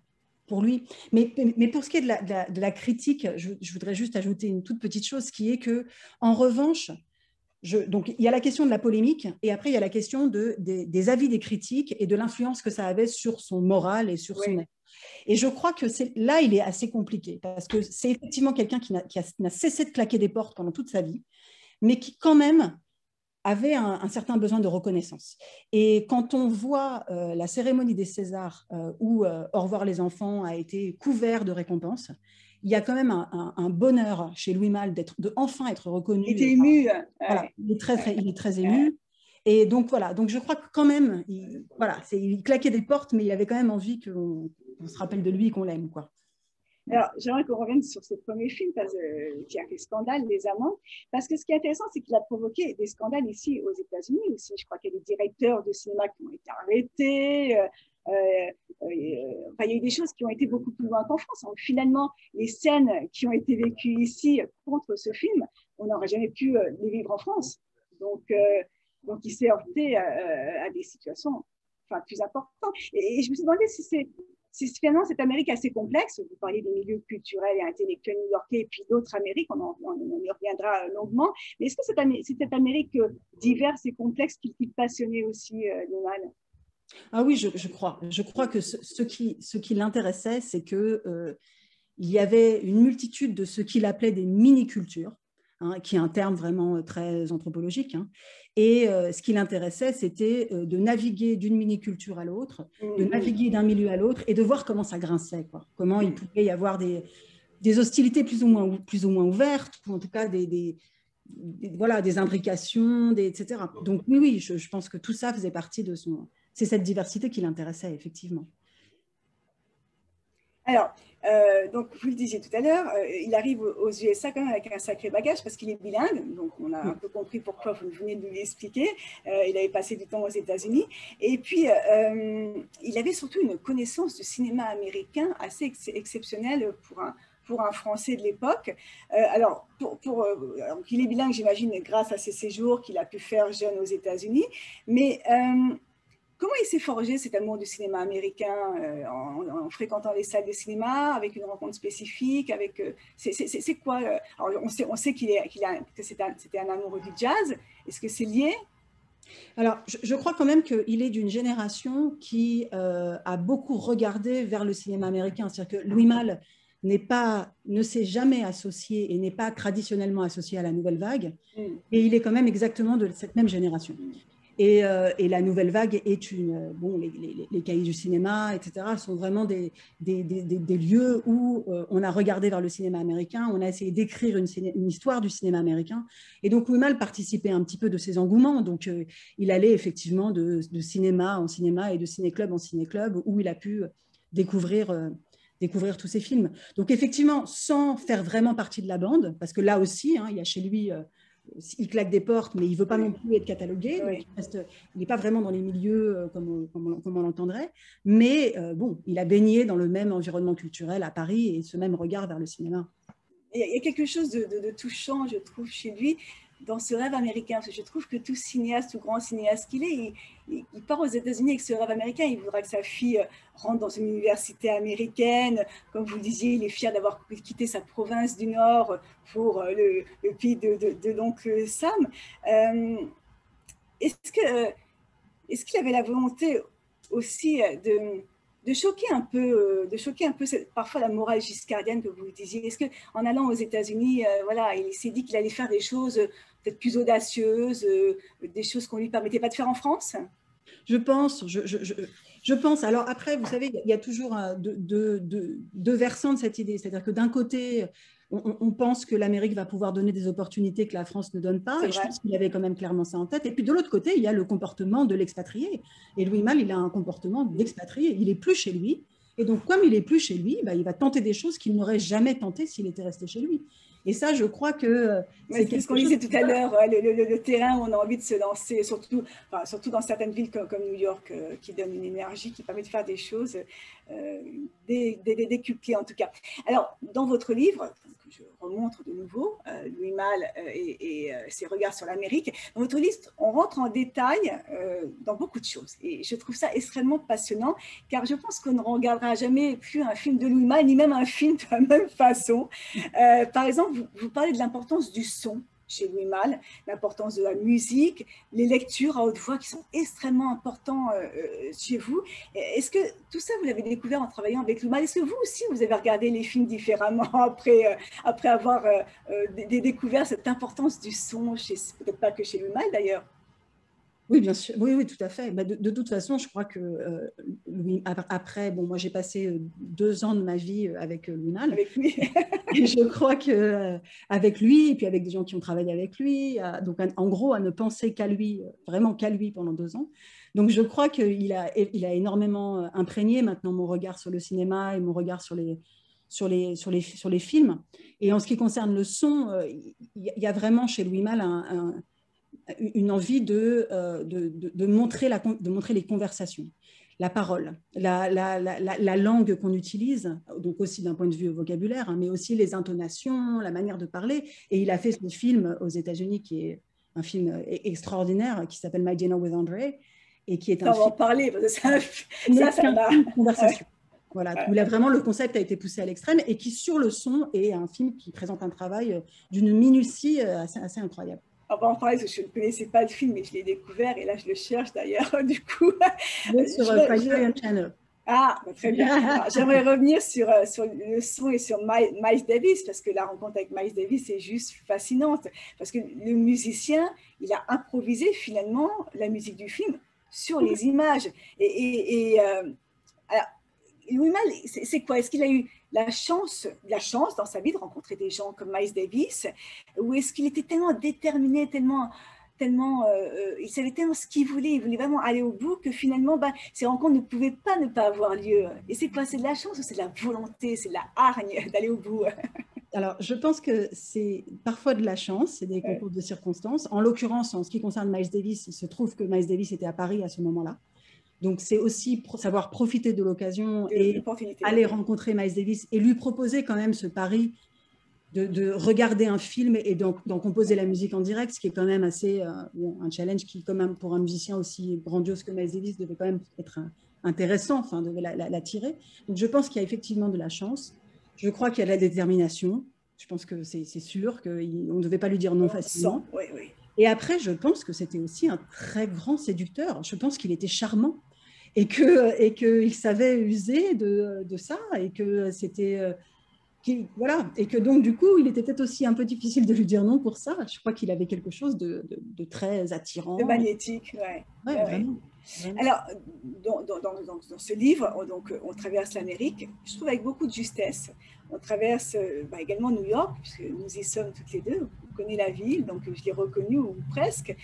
pour lui. Mais pour ce qui est de la critique, je voudrais juste ajouter une toute petite chose, qui est que, en revanche, donc, il y a la question de la polémique, et après, il y a la question des avis des critiques et de l'influence que ça avait sur son moral et sur son être. Et je crois que là, il est assez compliqué, parce que c'est effectivement quelqu'un qui n'a cessé de claquer des portes pendant toute sa vie, mais qui quand même avait un certain besoin de reconnaissance. Et quand on voit la cérémonie des Césars, où Au revoir les enfants a été couvert de récompenses, il y a quand même un bonheur chez Louis Malle de enfin être reconnu. Il était ému. Voilà, il est très ému. Et donc, voilà, donc je crois que quand même, il claquait des portes, mais il avait quand même envie qu'on se rappelle de lui et qu'on l'aime, quoi. Alors, j'aimerais qu'on revienne sur ce premier film qui a fait scandale, Les Amants, parce que ce qui est intéressant, c'est qu'il a provoqué des scandales ici aux États-Unis aussi. Je crois qu'il y a des directeurs de cinéma qui ont été arrêtés. Il y a eu des choses qui ont été beaucoup plus loin qu'en France. Donc, finalement, les scènes qui ont été vécues ici contre ce film, on n'aurait jamais pu les vivre en France. Donc il s'est heurté à des situations plus importantes. Et je me suis demandé si finalement cette Amérique assez complexe, vous parliez des milieux culturels et intellectuels new-yorkais et puis d'autres Amériques, on y reviendra longuement, mais est-ce que c'est cette Amérique diverse et complexe qui passionnait aussi Donald? Ah oui, je crois. Je crois que ce qui l'intéressait, c'est que il y avait une multitude de ce qu'il appelait des mini-cultures, qui est un terme vraiment très anthropologique. Et ce qui l'intéressait, c'était de naviguer d'une mini-culture à l'autre, de naviguer d'un milieu à l'autre et de voir comment ça grinçait, quoi. Comment il pouvait y avoir des hostilités plus ou moins ouvertes, ou en tout cas des imbrications, etc. Donc oui, je pense que tout ça faisait partie de son... C'est cette diversité qui l'intéressait, effectivement. Alors, donc vous le disiez tout à l'heure, il arrive aux USA quand même avec un sacré bagage parce qu'il est bilingue, donc on a un peu compris pourquoi vous venez de nous l'expliquer. Il avait passé du temps aux États-Unis et puis il avait surtout une connaissance du cinéma américain assez exceptionnelle pour un Français de l'époque. Alors, il est bilingue, j'imagine, grâce à ses séjours qu'il a pu faire jeune aux États-Unis, mais comment il s'est forgé cet amour du cinéma américain en fréquentant les salles de cinéma, avec une rencontre spécifique, c'est quoi alors on sait que c'était un amoureux du jazz. Est-ce que c'est lié? Alors, je crois quand même qu'il est d'une génération qui a beaucoup regardé vers le cinéma américain. C'est-à-dire que Louis Malle ne s'est jamais associé et n'est pas traditionnellement associé à la Nouvelle Vague. Et il est quand même exactement de cette même génération. Et la Nouvelle Vague est les cahiers du cinéma, etc., sont vraiment des lieux où on a regardé vers le cinéma américain, on a essayé d'écrire une histoire du cinéma américain. Et donc, Louis Malle participait un petit peu de ces engouements. Donc, il allait effectivement de cinéma en cinéma et de ciné-club en ciné-club, où il a pu découvrir tous ces films. Donc, effectivement, sans faire vraiment partie de la bande, parce que là aussi, il y a chez lui... il claque des portes, mais il ne veut pas non plus être catalogué. Donc il n'est pas vraiment dans les milieux comme on l'entendrait. Mais il a baigné dans le même environnement culturel à Paris et ce même regard vers le cinéma. Il y a quelque chose de touchant, je trouve, chez lui, dans ce rêve américain. Parce que je trouve que tout cinéaste, tout grand cinéaste qu'il est, il part aux États-Unis avec ce rêve américain. Il voudra que sa fille rentre dans une université américaine. Comme vous le disiez, il est fier d'avoir quitté sa province du Nord pour le pays de l'oncle Sam. Est-ce qu'il avait la volonté aussi de choquer un peu parfois la morale giscardienne que vous disiez? Est-ce qu'en allant aux États-Unis, il s'est dit qu'il allait faire des choses peut-être plus audacieuses, des choses qu'on ne lui permettait pas de faire en France? Je pense, je pense. Alors après, vous savez, il y a toujours deux versants de cette idée. C'est-à-dire que d'un côté, on pense que l'Amérique va pouvoir donner des opportunités que la France ne donne pas. C'est Et je vrai. pense qu'il avait quand même clairement ça en tête. Et puis de l'autre côté, il y a le comportement de l'expatrié. Et Louis Malle, il a un comportement d'expatrié. Il n'est plus chez lui. Et donc, comme il n'est plus chez lui, bah, il va tenter des choses qu'il n'aurait jamais tentées s'il était resté chez lui. Et ça, je crois que c'est C'est ce qu'on quelque chose. disait tout à l'heure, le terrain où on a envie de se lancer, surtout, enfin, surtout dans certaines villes comme New York, qui donnent une énergie qui permet de faire des choses décuplées en tout cas. Alors, dans votre livre, que je remontre de nouveau, Louis Malle et ses regards sur l'Amérique, dans votre livre, on rentre en détail dans beaucoup de choses. Et je trouve ça extrêmement passionnant, car je pense qu'on ne regardera jamais plus un film de Louis Malle, ni même un film de la même façon. Par exemple, vous parlez de l'importance du son chez Louis Malle, l'importance de la musique, les lectures à haute voix qui sont extrêmement importantes chez vous. Est-ce que tout ça, vous l'avez découvert en travaillant avec Louis Malle? Est-ce que vous aussi, vous avez regardé les films différemment après avoir découvert cette importance du son, peut-être pas que chez Louis Malle d'ailleurs? Oui, bien sûr. Oui, oui, tout à fait. Bah, de toute façon, je crois que après, bon, moi, j'ai passé 2 ans de ma vie avec Louis Malle. Avec lui. Et je crois que avec lui, et puis avec des gens qui ont travaillé avec lui, donc en gros, à ne penser qu'à lui, vraiment qu'à lui pendant 2 ans. Donc, je crois qu'il a énormément imprégné maintenant mon regard sur le cinéma et mon regard sur les films. Et en ce qui concerne le son, il y a vraiment chez Louis Malle une envie de montrer les conversations, la parole, la langue qu'on utilise, donc aussi d'un point de vue vocabulaire, hein, mais aussi les intonations, la manière de parler. Et il a fait ce film aux États-Unis qui est un film extraordinaire qui s'appelle My Dinner with Andre et qui est un On va en film parler, parce que ça m'a... de conversation. Voilà, où là, vraiment le concept a été poussé à l'extrême et qui, sur le son, est un film qui présente un travail d'une minutie assez incroyable. On va en parler parce que je ne connaissais pas le film, mais je l'ai découvert et là je le cherche d'ailleurs. Du coup, sur Criterion Channel. Ah, bah, très bien. J'aimerais revenir sur le son et sur Miles Davis, parce que la rencontre avec Miles Davis est juste fascinante. Parce que le musicien, il a improvisé finalement la musique du film sur les images. Alors, Louis Malle, c'est quoi? Est-ce qu'il a eu la chance dans sa vie de rencontrer des gens comme Miles Davis, ou est-ce qu'il était tellement déterminé, tellement il savait tellement ce qu'il voulait, il voulait vraiment aller au bout que finalement, ces rencontres ne pouvaient pas ne pas avoir lieu. Et c'est quoi? C'est de la chance ou c'est de la volonté, c'est de la hargne d'aller au bout? Alors, je pense que c'est parfois de la chance, c'est des concours de circonstances. En l'occurrence, en ce qui concerne Miles Davis, il se trouve que Miles Davis était à Paris à ce moment-là. Donc, c'est aussi savoir profiter de l'occasion et aller rencontrer Miles Davis et lui proposer quand même ce pari de regarder un film et d'en composer la musique en direct, ce qui est quand même assez un challenge qui, quand même, pour un musicien aussi grandiose que Miles Davis, devait quand même être intéressant, enfin, devait l'attirer. Donc, je pense qu'il y a effectivement de la chance. Je crois qu'il y a de la détermination. Je pense que c'est sûr qu'on ne devait pas lui dire non facilement. Oui, oui. Et après, je pense que c'était aussi un très grand séducteur. Je pense qu'il était charmant et qu'il savait user de ça et que c'était... voilà, et que donc du coup, il était peut-être aussi un peu difficile de lui dire non pour ça. Je crois qu'il avait quelque chose de très attirant. De magnétique, ouais. Vraiment. Alors, dans ce livre, on traverse l'Amérique, je trouve avec beaucoup de justesse. On traverse également New York, puisque nous y sommes toutes les deux. On connaît la ville, donc je l'ai reconnue, ou presque.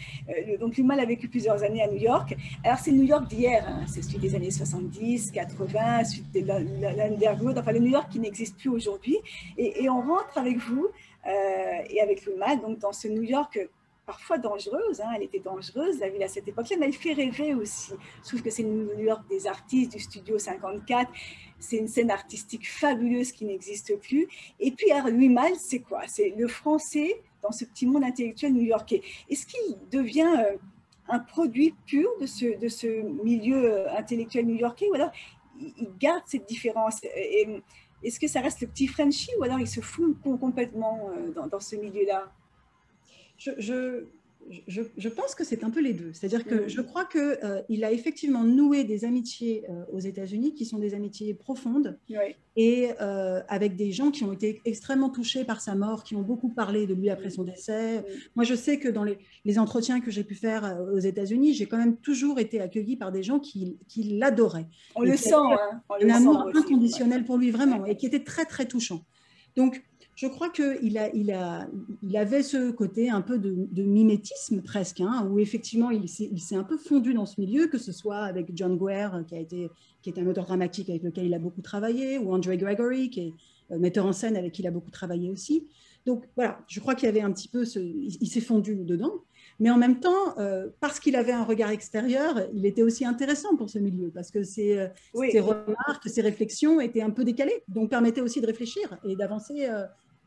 Donc, Louis Malle a vécu plusieurs années à New York. Alors, c'est le New York d'hier, hein. C'est celui des années 70, 80, celui de l'Underground, enfin le New York qui n'existe plus aujourd'hui. Et on rentre avec vous et avec Louis Malle, donc dans ce New York parfois dangereuse, hein, elle était dangereuse, la ville à cette époque-là, mais elle fait rêver aussi. Je trouve que c'est le New York des artistes, du Studio 54, c'est une scène artistique fabuleuse qui n'existe plus. Et puis, Louis Malle, c'est quoi? C'est le français dans ce petit monde intellectuel new-yorkais. Est-ce qu'il devient un produit pur de ce milieu intellectuel new-yorkais, ou alors il garde cette différence? Est-ce que ça reste le petit Frenchie, ou alors il se fout complètement dans ce milieu-là? je pense que c'est un peu les deux. C'est-à-dire que je crois qu'il a effectivement noué des amitiés aux États-Unis qui sont des amitiés profondes et avec des gens qui ont été extrêmement touchés par sa mort, qui ont beaucoup parlé de lui après son décès. Moi, je sais que dans les entretiens que j'ai pu faire aux États-Unis, j'ai quand même toujours été accueillie par des gens qui l'adoraient. On le sent, hein. Un amour inconditionnel pour lui, vraiment, et qui était très, très touchant. Donc, je crois qu'il avait ce côté un peu de mimétisme presque, hein, où effectivement il s'est un peu fondu dans ce milieu, que ce soit avec John Guare, qui est un auteur dramatique avec lequel il a beaucoup travaillé, ou Andre Gregory, qui est metteur en scène avec qui il a beaucoup travaillé aussi. Donc voilà, je crois qu'il y avait un petit peu, il s'est fondu dedans. Mais en même temps, parce qu'il avait un regard extérieur, il était aussi intéressant pour ce milieu, parce que ses remarques, ses réflexions étaient un peu décalées, donc permettaient aussi de réfléchir et d'avancer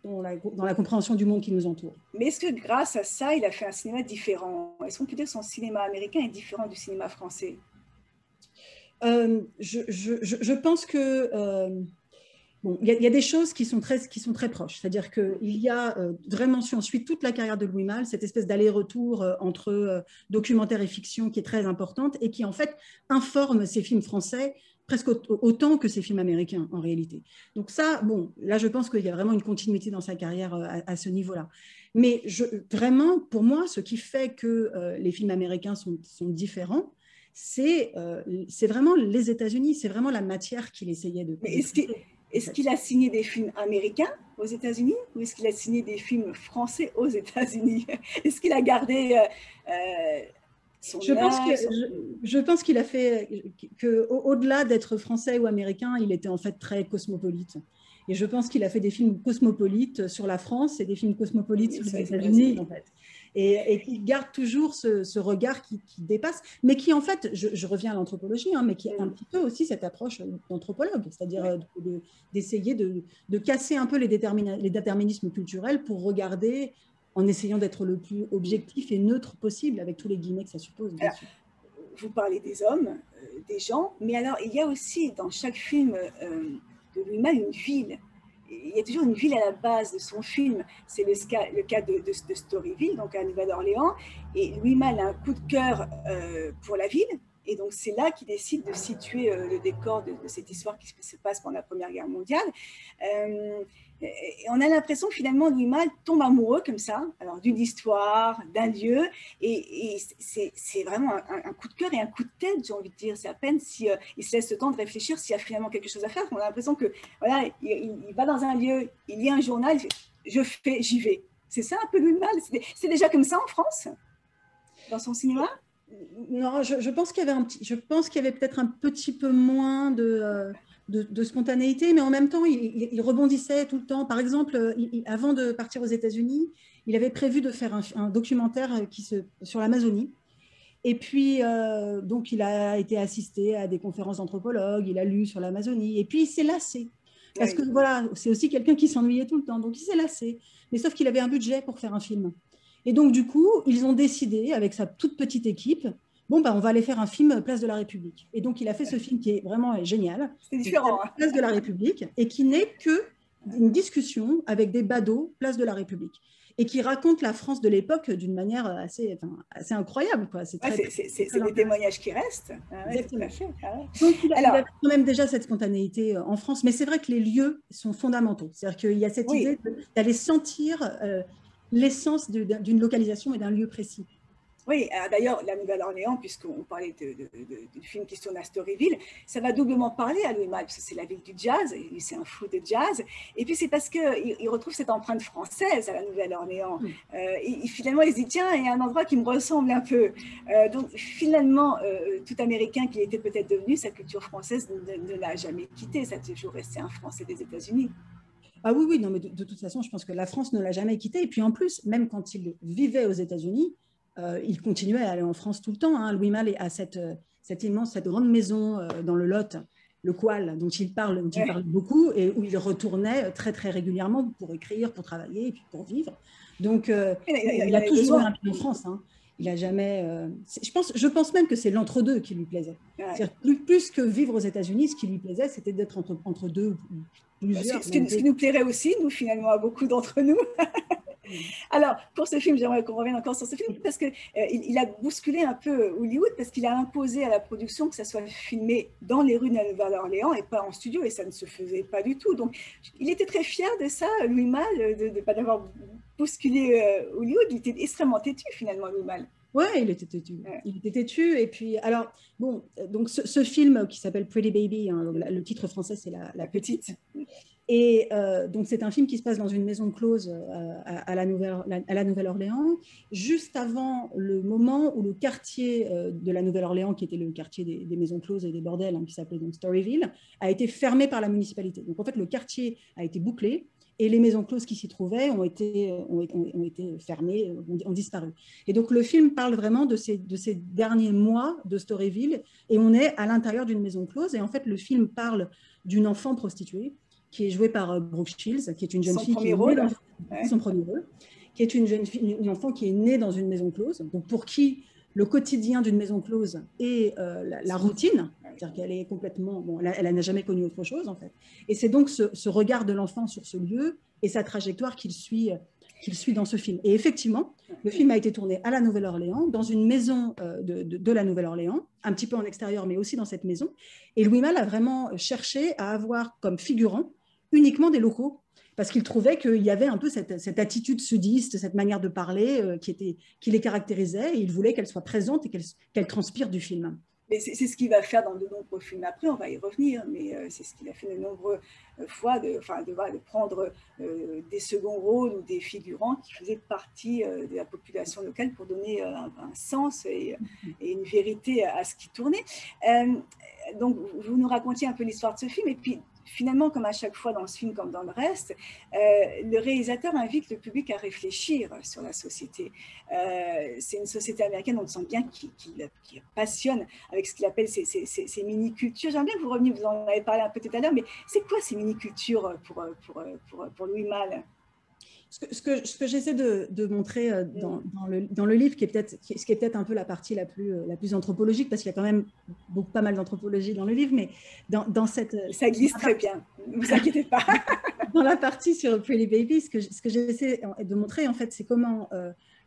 dans la compréhension du monde qui nous entoure. Mais est-ce que grâce à ça, il a fait un cinéma différent? Est-ce qu'on peut dire que son cinéma américain est différent du cinéma français? Je pense que... Bon, il y a des choses qui sont très proches. C'est-à-dire qu'il y a vraiment, si on suit toute la carrière de Louis Malle, cette espèce d'aller-retour entre documentaire et fiction qui est très importante et qui, en fait, informe ces films français presque autant que ces films américains, en réalité. Donc ça, bon, là, je pense qu'il y a vraiment une continuité dans sa carrière à ce niveau-là. Mais vraiment, pour moi, ce qui fait que les films américains sont différents, c'est vraiment les États-Unis, c'est vraiment la matière qu'il essayait de... Mais est-ce qu'il a signé des films américains aux États-Unis ou est-ce qu'il a signé des films français aux États-Unis? Est-ce qu'il a gardé son je pense qu'il a fait qu'au-delà d'être français ou américain, il était en fait très cosmopolite. Et je pense qu'il a fait des films cosmopolites sur la France et des films cosmopolites sur les États-Unis, en fait. Et qui garde toujours ce regard qui dépasse, mais qui en fait, je reviens à l'anthropologie, hein, mais qui a un petit peu aussi cette approche d'anthropologue, c'est-à-dire d'essayer de casser un peu les déterminismes culturels pour regarder en essayant d'être le plus objectif et neutre possible, avec tous les guillemets que ça suppose. Bien sûr. Vous parlez des hommes, des gens, mais alors il y a aussi dans chaque film de Louis Malle une ville. Il y a toujours une ville à la base de son film. C'est le cas de Storyville, donc à Nouvelle-Orléans. Et Louis Malle a un coup de cœur pour la ville. Et donc, c'est là qu'il décide de situer le décor de cette histoire qui se passe pendant la Première Guerre mondiale. Et on a l'impression que finalement, Louis Malle tombe amoureux comme ça, alors d'une histoire, d'un lieu, et c'est vraiment un coup de cœur et un coup de tête, j'ai envie de dire. C'est à peine s'il se laisse le temps de réfléchir s'il y a finalement quelque chose à faire. On a l'impression que voilà, il va dans un lieu, il lit un journal, il fait, j'y vais. C'est ça un peu Louis Malle. C'est déjà comme ça en France, dans son cinéma? Non, je pense qu'il y avait peut-être un petit peu moins de spontanéité, mais en même temps, il rebondissait tout le temps. Par exemple, avant de partir aux États-Unis, il avait prévu de faire un documentaire sur l'Amazonie. Et puis, donc, il a été assisté à des conférences d'anthropologues, il a lu sur l'Amazonie, et puis il s'est lassé. Parce que voilà, c'est aussi quelqu'un qui s'ennuyait tout le temps, donc il s'est lassé. Mais sauf qu'il avait un budget pour faire un film. Et donc, du coup, ils ont décidé, avec sa toute petite équipe, bon, on va aller faire un film Place de la République. Et donc, il a fait ce film qui est vraiment génial. C'est différent. Place de la République, et qui n'est qu'une discussion avec des badauds Place de la République. Et qui raconte la France de l'époque d'une manière assez incroyable. C'est des témoignages qui restent. Exactement. Donc, il a quand même déjà cette spontanéité en France, mais c'est vrai que les lieux sont fondamentaux. C'est-à-dire qu'il y a cette idée d'aller sentir l'essence d'une localisation et d'un lieu précis. Oui, d'ailleurs, la Nouvelle-Orléans, puisqu'on parlait du film qui se tourne à Storyville, ça va doublement parler à Louis Malle, parce que c'est la ville du jazz, et lui c'est un fou de jazz, et puis c'est parce qu'il retrouve cette empreinte française à la Nouvelle-Orléans. Et finalement, il se dit, tiens, il y a un endroit qui me ressemble un peu. Donc finalement, tout Américain qu'il était peut-être devenu, sa culture française ne l'a jamais quitté, ça a toujours resté un Français des États-Unis. Ah oui, non, mais de toute façon, je pense que la France ne l'a jamais quitté, et puis en plus, même quand il vivait aux États-Unis, il continuait à aller en France tout le temps. Hein. Louis Malle a cette grande maison dans le Lot, le Coual, dont il parle beaucoup, et où il retournait très, très régulièrement pour écrire, pour travailler, et puis pour vivre. Donc, il a toujours un pied en France. Hein. Il a jamais... je pense même que c'est l'entre-deux qui lui plaisait. Plus que vivre aux États-Unis, ce qui lui plaisait, c'était d'être entre deux ou plusieurs. Ce qui nous plairait aussi, nous, finalement, à beaucoup d'entre nous. Alors, pour ce film, j'aimerais qu'on revienne encore sur ce film parce qu'il il a bousculé un peu Hollywood parce qu'il a imposé à la production que ça soit filmé dans les rues de la Nouvelle-Orléans et pas en studio, et ça ne se faisait pas du tout. Donc, il était très fier de ça, Louis Malle, de pas d'avoir bousculé Hollywood. Il était extrêmement têtu finalement, Louis Malle. Ouais, il était têtu. Il était têtu. Et puis, alors, bon, donc ce film qui s'appelle Pretty Baby, hein, le titre français, c'est la petite. Et donc, c'est un film qui se passe dans une maison close à la Nouvelle-Orléans, juste avant le moment où le quartier de la Nouvelle-Orléans, qui était le quartier des maisons closes et des bordels, hein, qui s'appelait donc Storyville, a été fermé par la municipalité. Donc, en fait, le quartier a été bouclé et les maisons closes qui s'y trouvaient ont été fermées, ont disparu. Et donc, le film parle vraiment de ces derniers mois de Storyville, et on est à l'intérieur d'une maison close. Et en fait, le film parle d'une enfant prostituée qui est jouée par Brooke Shields, qui est une jeune fille qui est née dans son premier rôle, qui est une enfant qui est née dans une maison close, donc pour qui le quotidien d'une maison close est la routine, c'est-à-dire qu'elle est complètement, bon, elle n'a jamais connu autre chose en fait. Et c'est donc ce regard de l'enfant sur ce lieu et sa trajectoire qu'il suit dans ce film. Et effectivement, le film a été tourné à la Nouvelle-Orléans, dans une maison de la Nouvelle-Orléans, un petit peu en extérieur, mais aussi dans cette maison. Et Louis Malle a vraiment cherché à avoir comme figurant uniquement des locaux, parce qu'il trouvait qu'il y avait un peu cette attitude sudiste, cette manière de parler qui les caractérisait, et il voulait qu'elle soit présente et qu'elle transpire du film. Mais c'est ce qu'il va faire dans de nombreux films après, on va y revenir, mais c'est ce qu'il a fait de nombreuses fois, de prendre des seconds rôles ou des figurants qui faisaient partie de la population locale pour donner un sens et une vérité à ce qui tournait. Donc, vous nous racontiez un peu l'histoire de ce film, et puis finalement, comme à chaque fois dans ce film, comme dans le reste, le réalisateur invite le public à réfléchir sur la société. C'est une société américaine, on sent bien qui passionne avec ce qu'il appelle ces mini-cultures. J'aimerais bien que vous reveniez, vous en avez parlé un peu tout à l'heure, mais c'est quoi ces mini-cultures pour Louis Malle? Ce que j'essaie de montrer dans le livre, ce qui est peut-être un peu la partie la plus anthropologique, parce qu'il y a quand même pas mal d'anthropologie dans le livre, mais dans cette... Ça glisse très bien, ne vous inquiétez pas. Dans la partie sur Pretty Baby, ce que j'essaie de montrer, en fait, c'est comment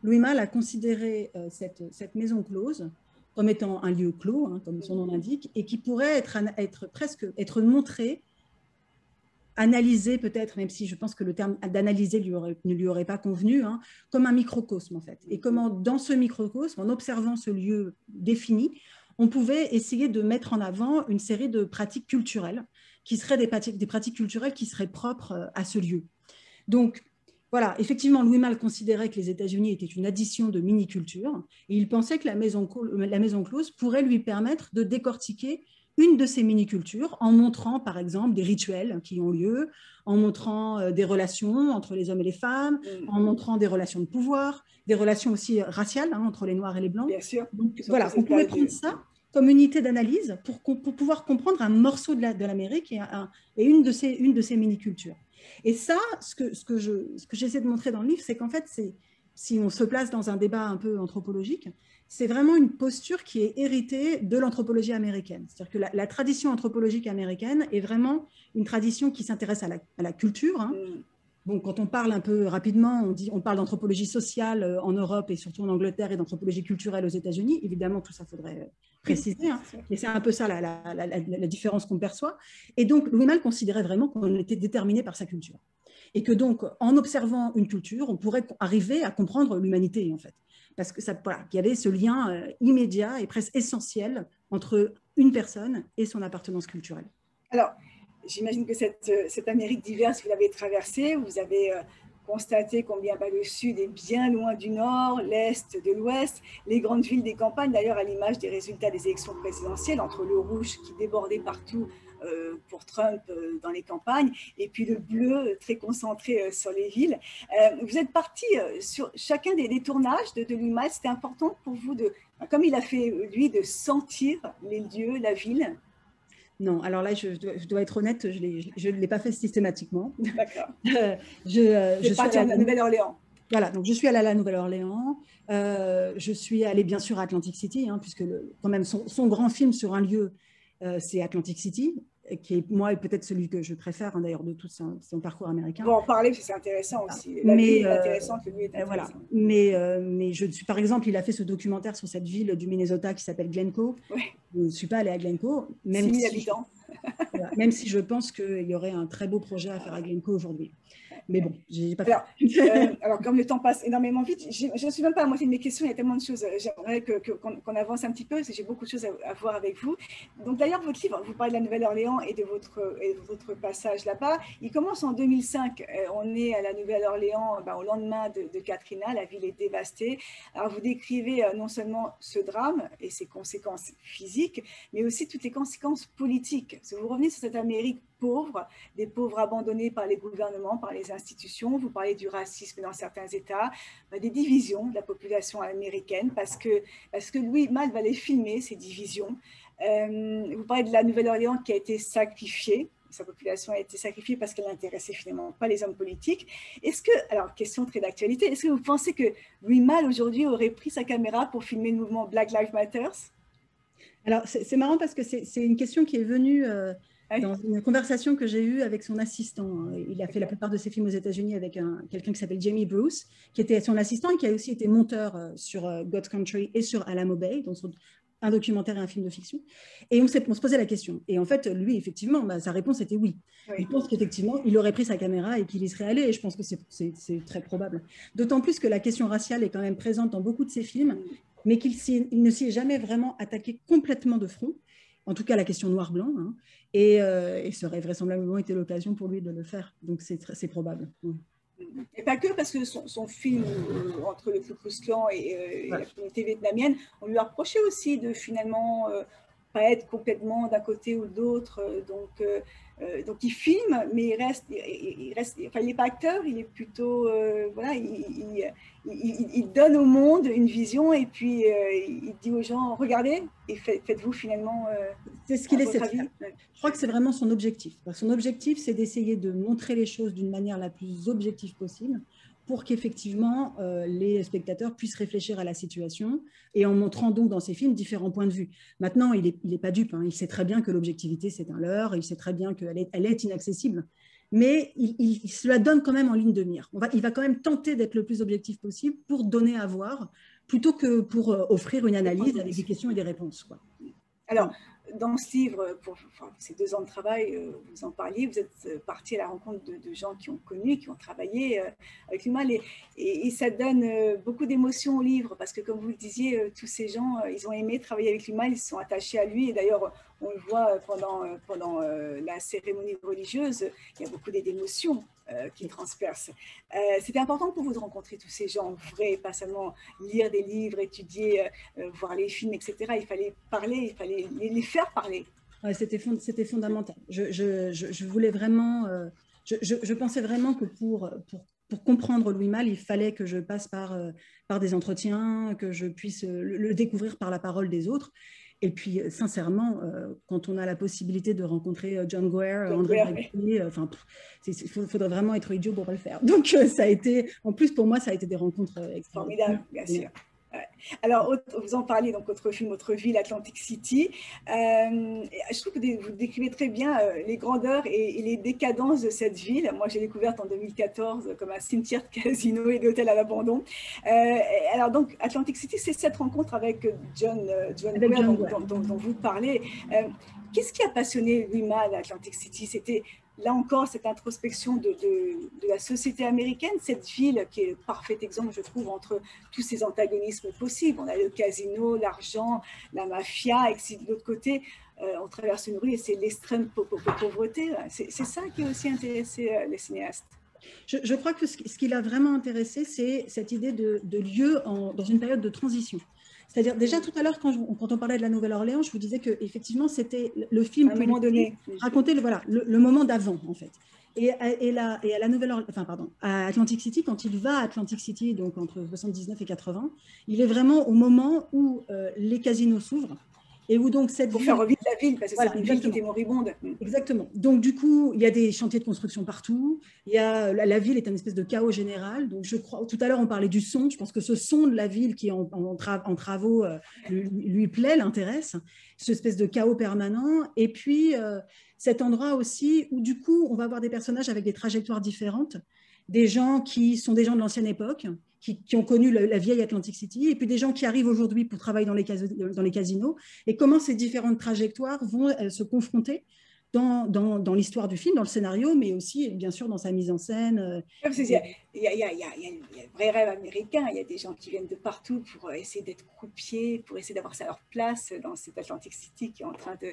Louis Malle a considéré cette maison close comme étant un lieu clos, hein, comme son nom l'indique, et qui pourrait être montré, analyser peut-être, même si je pense que le terme d'analyser ne lui aurait pas convenu, hein, comme un microcosme en fait. Et comment dans ce microcosme, en observant ce lieu défini, on pouvait essayer de mettre en avant une série de pratiques culturelles qui seraient des pratiques culturelles qui seraient propres à ce lieu. Donc voilà, effectivement, Louis Malle considérait que les États-Unis étaient une addition de mini-cultures, et il pensait que la maison close pourrait lui permettre de décortiquer une de ces mini-cultures en montrant, par exemple, des rituels qui ont lieu, en montrant des relations entre les hommes et les femmes, en montrant des relations de pouvoir, des relations aussi raciales, hein, entre les Noirs et les Blancs. Bien sûr. Donc, voilà, on pouvait prendre ça comme unité d'analyse pour pouvoir comprendre un morceau de l'Amérique et une de ces mini-cultures. Et ça, ce que j'essaie de montrer dans le livre, c'est qu'en fait, si on se place dans un débat un peu anthropologique, c'est vraiment une posture qui est héritée de l'anthropologie américaine. C'est-à-dire que la tradition anthropologique américaine est vraiment une tradition qui s'intéresse à la culture. Hein. Bon, quand on parle un peu rapidement, on parle d'anthropologie sociale en Europe et surtout en Angleterre, et d'anthropologie culturelle aux États-Unis. Évidemment, tout ça faudrait préciser. Hein. Et c'est un peu ça la différence qu'on perçoit. Et donc, Louis Malle considérait vraiment qu'on était déterminé par sa culture. Et que donc, en observant une culture, on pourrait arriver à comprendre l'humanité, en fait. Parce que qu'il y avait ce lien immédiat et presque essentiel entre une personne et son appartenance culturelle. Alors, j'imagine que cette Amérique diverse, vous l'avez traversée, vous avez constaté combien le Sud est bien loin du Nord, l'Est de l'Ouest, les grandes villes des campagnes, d'ailleurs à l'image des résultats des élections présidentielles, entre le rouge qui débordait partout pour Trump dans les campagnes, et puis le bleu très concentré sur les villes. Vous êtes parti sur chacun des tournages de Louis Malle. C'était important pour vous, comme il a fait lui, de sentir les lieux, la ville? Non, alors là, je dois être honnête, je ne l'ai pas fait systématiquement. D'accord. Je suis parti à la Nouvelle-Orléans. Voilà, donc je suis allée à la Nouvelle-Orléans. Je suis allée bien sûr à Atlantic City, hein, puisque quand même son grand film sur un lieu, c'est Atlantic City. qui est, moi, peut-être celui que je préfère, hein, d'ailleurs, de tout son parcours américain. On va en parler parce que c'est intéressant aussi. La vie est intéressante, lui est intéressant. Voilà. Mais par exemple, il a fait ce documentaire sur cette ville du Minnesota qui s'appelle Glencoe. Oui. Je ne suis pas allée à Glencoe, même 6 000 si habitants. Voilà, même si je pense qu'il y aurait un très beau projet à faire à Glencoe aujourd'hui. Mais bon, j'ai pas fait. Alors, comme le temps passe énormément vite, je ne suis même pas à moitié de mes questions, il y a tellement de choses. J'aimerais qu'on avance un petit peu, parce que j'ai beaucoup de choses à voir avec vous. Donc, d'ailleurs, votre livre, vous parlez de la Nouvelle-Orléans et de votre passage là-bas. Il commence en 2005. On est à la Nouvelle-Orléans au lendemain de Katrina. La ville est dévastée. Alors, vous décrivez non seulement ce drame et ses conséquences physiques, mais aussi toutes les conséquences politiques. Vous revenez sur cette Amérique pauvre, des pauvres abandonnés par les gouvernements, par les institutions. Vous parlez du racisme dans certains États, des divisions de la population américaine, parce que Louis Malle va les filmer, ces divisions. Vous parlez de la Nouvelle-Orléans qui a été sacrifiée. Sa population a été sacrifiée parce qu'elle n'intéressait finalement pas les hommes politiques. Est-ce que, alors question très d'actualité, est-ce que vous pensez que Louis Malle aujourd'hui aurait pris sa caméra pour filmer le mouvement Black Lives Matter? Alors c'est marrant parce que c'est une question qui est venue dans une conversation que j'ai eue avec son assistant. Il a fait la plupart de ses films aux États-Unis avec quelqu'un qui s'appelle Jamie Bruce, qui était son assistant et qui a aussi été monteur sur God's Country et sur Alamo Bay, donc un documentaire et un film de fiction. Et on se posait la question. Et en fait, lui, effectivement, sa réponse était oui. Il pense qu'effectivement, il aurait pris sa caméra et qu'il y serait allé. Et je pense que c'est très probable. D'autant plus que la question raciale est quand même présente dans beaucoup de ses films, mais qu'il ne s'y est jamais vraiment attaqué complètement de front. En tout cas, la question noir-blanc. Hein, et ça aurait vraisemblablement été l'occasion pour lui de le faire. Donc, c'est probable. Et pas que, parce que son film entre le Ku Klux Klan et la communauté vietnamienne, on lui a reproché aussi de finalement pas être complètement d'un côté ou de l'autre. Donc il filme, mais enfin, il n'est pas acteur, il est plutôt, voilà, il donne au monde une vision et puis il dit aux gens, regardez, et faites-vous finalement c'est ce qu'il essaie de faire. Je crois que c'est vraiment son objectif. Son objectif, c'est d'essayer de montrer les choses d'une manière la plus objective possible pour qu'effectivement les spectateurs puissent réfléchir à la situation et en montrant donc dans ses films différents points de vue. Maintenant, il n'est pas dupe, hein. Il sait très bien que l'objectivité, c'est un leurre, il sait très bien qu'elle est inaccessible, mais il se la donne quand même en ligne de mire. Il va quand même tenter d'être le plus objectif possible pour donner à voir, plutôt que pour offrir une analyse avec des questions et des réponses, quoi. Alors, dans ce livre, pour ces 2 ans de travail, vous en parliez, vous êtes parti à la rencontre de gens qui ont connu, qui ont travaillé avec Louis Malle, et ça donne beaucoup d'émotions au livre, parce que comme vous le disiez, tous ces gens, ils ont aimé travailler avec Louis Malle, ils se sont attachés à lui, et d'ailleurs, on le voit pendant la cérémonie religieuse, il y a beaucoup d'émotions qui transpercent. C'était important pour vous de rencontrer tous ces gens vrais, pas seulement lire des livres, étudier, voir les films, etc. Il fallait parler, il fallait les faire parler. Ouais, c'était fondamental. Je voulais vraiment, je pensais vraiment que pour comprendre Louis Malle, il fallait que je passe par des entretiens, que je puisse le découvrir par la parole des autres. Et puis, sincèrement, quand on a la possibilité de rencontrer John Guare, André Breguet, enfin, il faudrait vraiment être idiot pour ne pas le faire. Donc, ça a été, en plus, pour moi, ça a été des rencontres formidables, bien sûr. Ouais. Alors, vous en parliez, donc, autre film, autre ville, Atlantic City. Je trouve que vous décrivez très bien les grandeurs et les décadences de cette ville. Moi, j'ai découverte en 2014 comme un cimetière de casinos et d'hôtels à l'abandon. Alors, donc, Atlantic City, c'est cette rencontre avec John Guare dont vous parlez. Qu'est-ce qui a passionné Louis Malle à Atlantic City? C'était là encore cette introspection de la société américaine, cette ville qui est le parfait exemple, je trouve, entre tous ces antagonismes possibles. On a le casino, l'argent, la mafia, et si de l'autre côté, on traverse une rue et c'est l'extrême pauvreté. C'est ça qui a aussi intéressé les cinéastes. Je crois que ce qui l'a vraiment intéressé, c'est cette idée de lieu dans une période de transition. C'est-à-dire, déjà tout à l'heure, quand on parlait de la Nouvelle-Orléans, je vous disais qu'effectivement, c'était le film à un moment donné racontait le moment d'avant, en fait. Et à la Nouvelle-Orléans, enfin, pardon, à Atlantic City, quand il va à Atlantic City, donc entre 79 et 80, il est vraiment au moment où les casinos s'ouvrent et où donc cette pour ville… faire revivre la ville, parce que Voilà, c'est une ville qui était moribonde. Exactement. Donc, du coup, il y a des chantiers de construction partout. Il y a, la ville est un espèce de chaos général. Donc, je crois, tout à l'heure, on parlait du son. Je pense que ce son de la ville qui est en travaux lui plaît, l'intéresse. Cette espèce de chaos permanent. Et puis, cet endroit aussi où, du coup, on va avoir des personnages avec des trajectoires différentes. Des gens qui sont des gens de l'ancienne époque, qui ont connu la vieille Atlantic City, et puis des gens qui arrivent aujourd'hui pour travailler dans les casinos, et comment ces différentes trajectoires vont se confronter dans l'histoire du film, dans le scénario, mais aussi, bien sûr, dans sa mise en scène. Il y a le vrai rêve américain, il y a des gens qui viennent de partout pour essayer d'être croupiers, pour essayer d'avoir leur place dans cette Atlantic City qui est en train de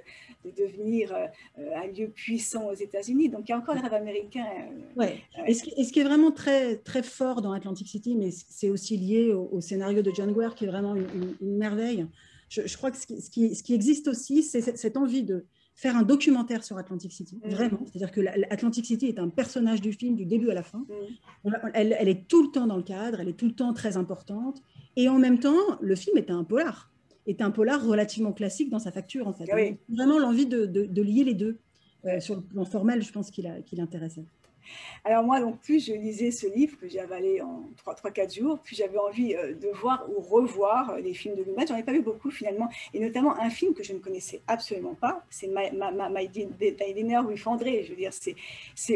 devenir un lieu puissant aux États-Unis. Donc il y a encore le rêve américain. Ouais. Et ce qui est vraiment très, très fort dans Atlantic City, mais c'est aussi lié au scénario de John Guare, qui est vraiment une merveille. Je crois que ce qui existe aussi, c'est cette envie de faire un documentaire sur Atlantic City, vraiment. C'est-à-dire que Atlantic City est un personnage du film du début à la fin. Elle est tout le temps dans le cadre, elle est tout le temps très importante. Et en même temps, le film est un polar relativement classique dans sa facture, en fait. Oui. Vraiment l'envie de lier les deux. Sur le plan formel, je pense qu'il intéressait. Alors moi, donc, plus je lisais ce livre que j'ai avalé en 3-4 jours, plus j'avais envie de voir ou revoir les films de Lumet. J'en ai pas vu beaucoup finalement, et notamment un film que je ne connaissais absolument pas, c'est My Dinner with André. Je veux dire,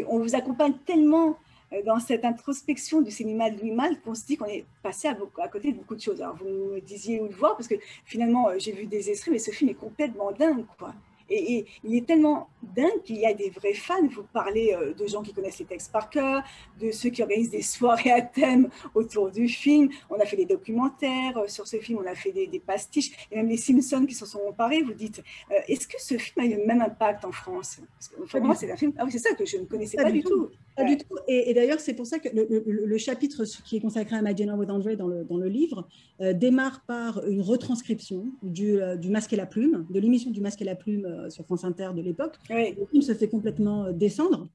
on vous accompagne tellement dans cette introspection du cinéma de Louis Malle qu'on se dit qu'on est passé à côté de beaucoup de choses. Alors vous me disiez où le voir, parce que finalement j'ai vu des extraits, mais ce film est complètement dingue, quoi. Et il est tellement dingue qu'il y a des vrais fans. Vous parlez de gens qui connaissent les textes par cœur, de ceux qui organisent des soirées à thème autour du film. On a fait des documentaires sur ce film, on a fait des pastiches, et même les Simpsons qui s'en sont emparés. Vous dites, est-ce que ce film a eu le même impact en France? Parce que, pour moi, c'est un film. Ah oui, c'est ça que je ne connaissais pas du tout. Pas du tout. Et d'ailleurs, c'est pour ça que le chapitre qui est consacré à My Dinner with André dans le livre démarre par une retranscription du Masque et la Plume, de l'émission du Masque et la Plume sur France Inter de l'époque. Oui. Le film se fait complètement descendre.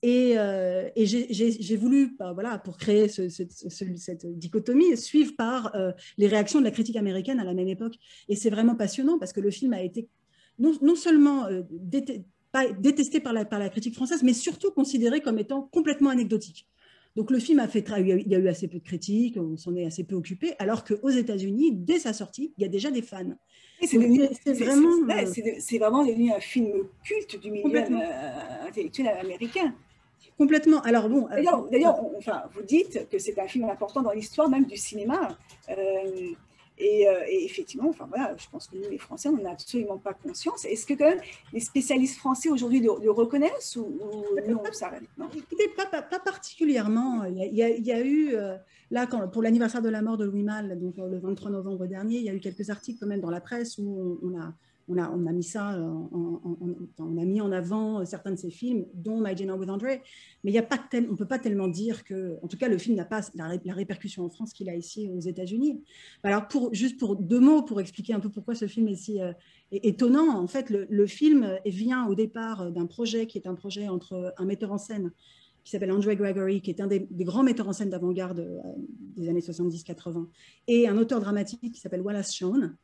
Et j'ai voulu, voilà, pour créer cette dichotomie, suivre par les réactions de la critique américaine à la même époque. Et c'est vraiment passionnant parce que le film a été non seulement détesté par la critique française, mais surtout considéré comme étant complètement anecdotique. Donc le film il y a eu assez peu de critiques, on s'en est assez peu occupé, alors qu'aux États-Unis, dès sa sortie, il y a déjà des fans. C'est vraiment devenu un film culte du milieu intellectuel américain. Complètement. Alors bon. D'ailleurs, vous dites que c'est un film important dans l'histoire même du cinéma. Et effectivement, voilà, je pense que nous, les Français, on n'en a absolument pas conscience. Est-ce que quand même les spécialistes français aujourd'hui le reconnaissent ou non, ça reste, non? Écoutez, pas particulièrement. Il y a eu, là, pour l'anniversaire de la mort de Louis Malle, donc le 23 novembre dernier, il y a eu quelques articles quand même dans la presse où on a mis ça, on a mis en avant certains de ses films, dont My Dinner with André, mais on ne peut pas tellement dire que, en tout cas, le film n'a pas la répercussion en France qu'il a ici aux États-Unis. Alors, juste pour 2 mots, pour expliquer un peu pourquoi ce film est si étonnant, en fait, le film vient au départ d'un projet qui est un projet entre un metteur en scène qui s'appelle Andre Gregory, qui est un des grands metteurs en scène d'avant-garde des années 70-80, et un auteur dramatique qui s'appelle Wallace Shawn.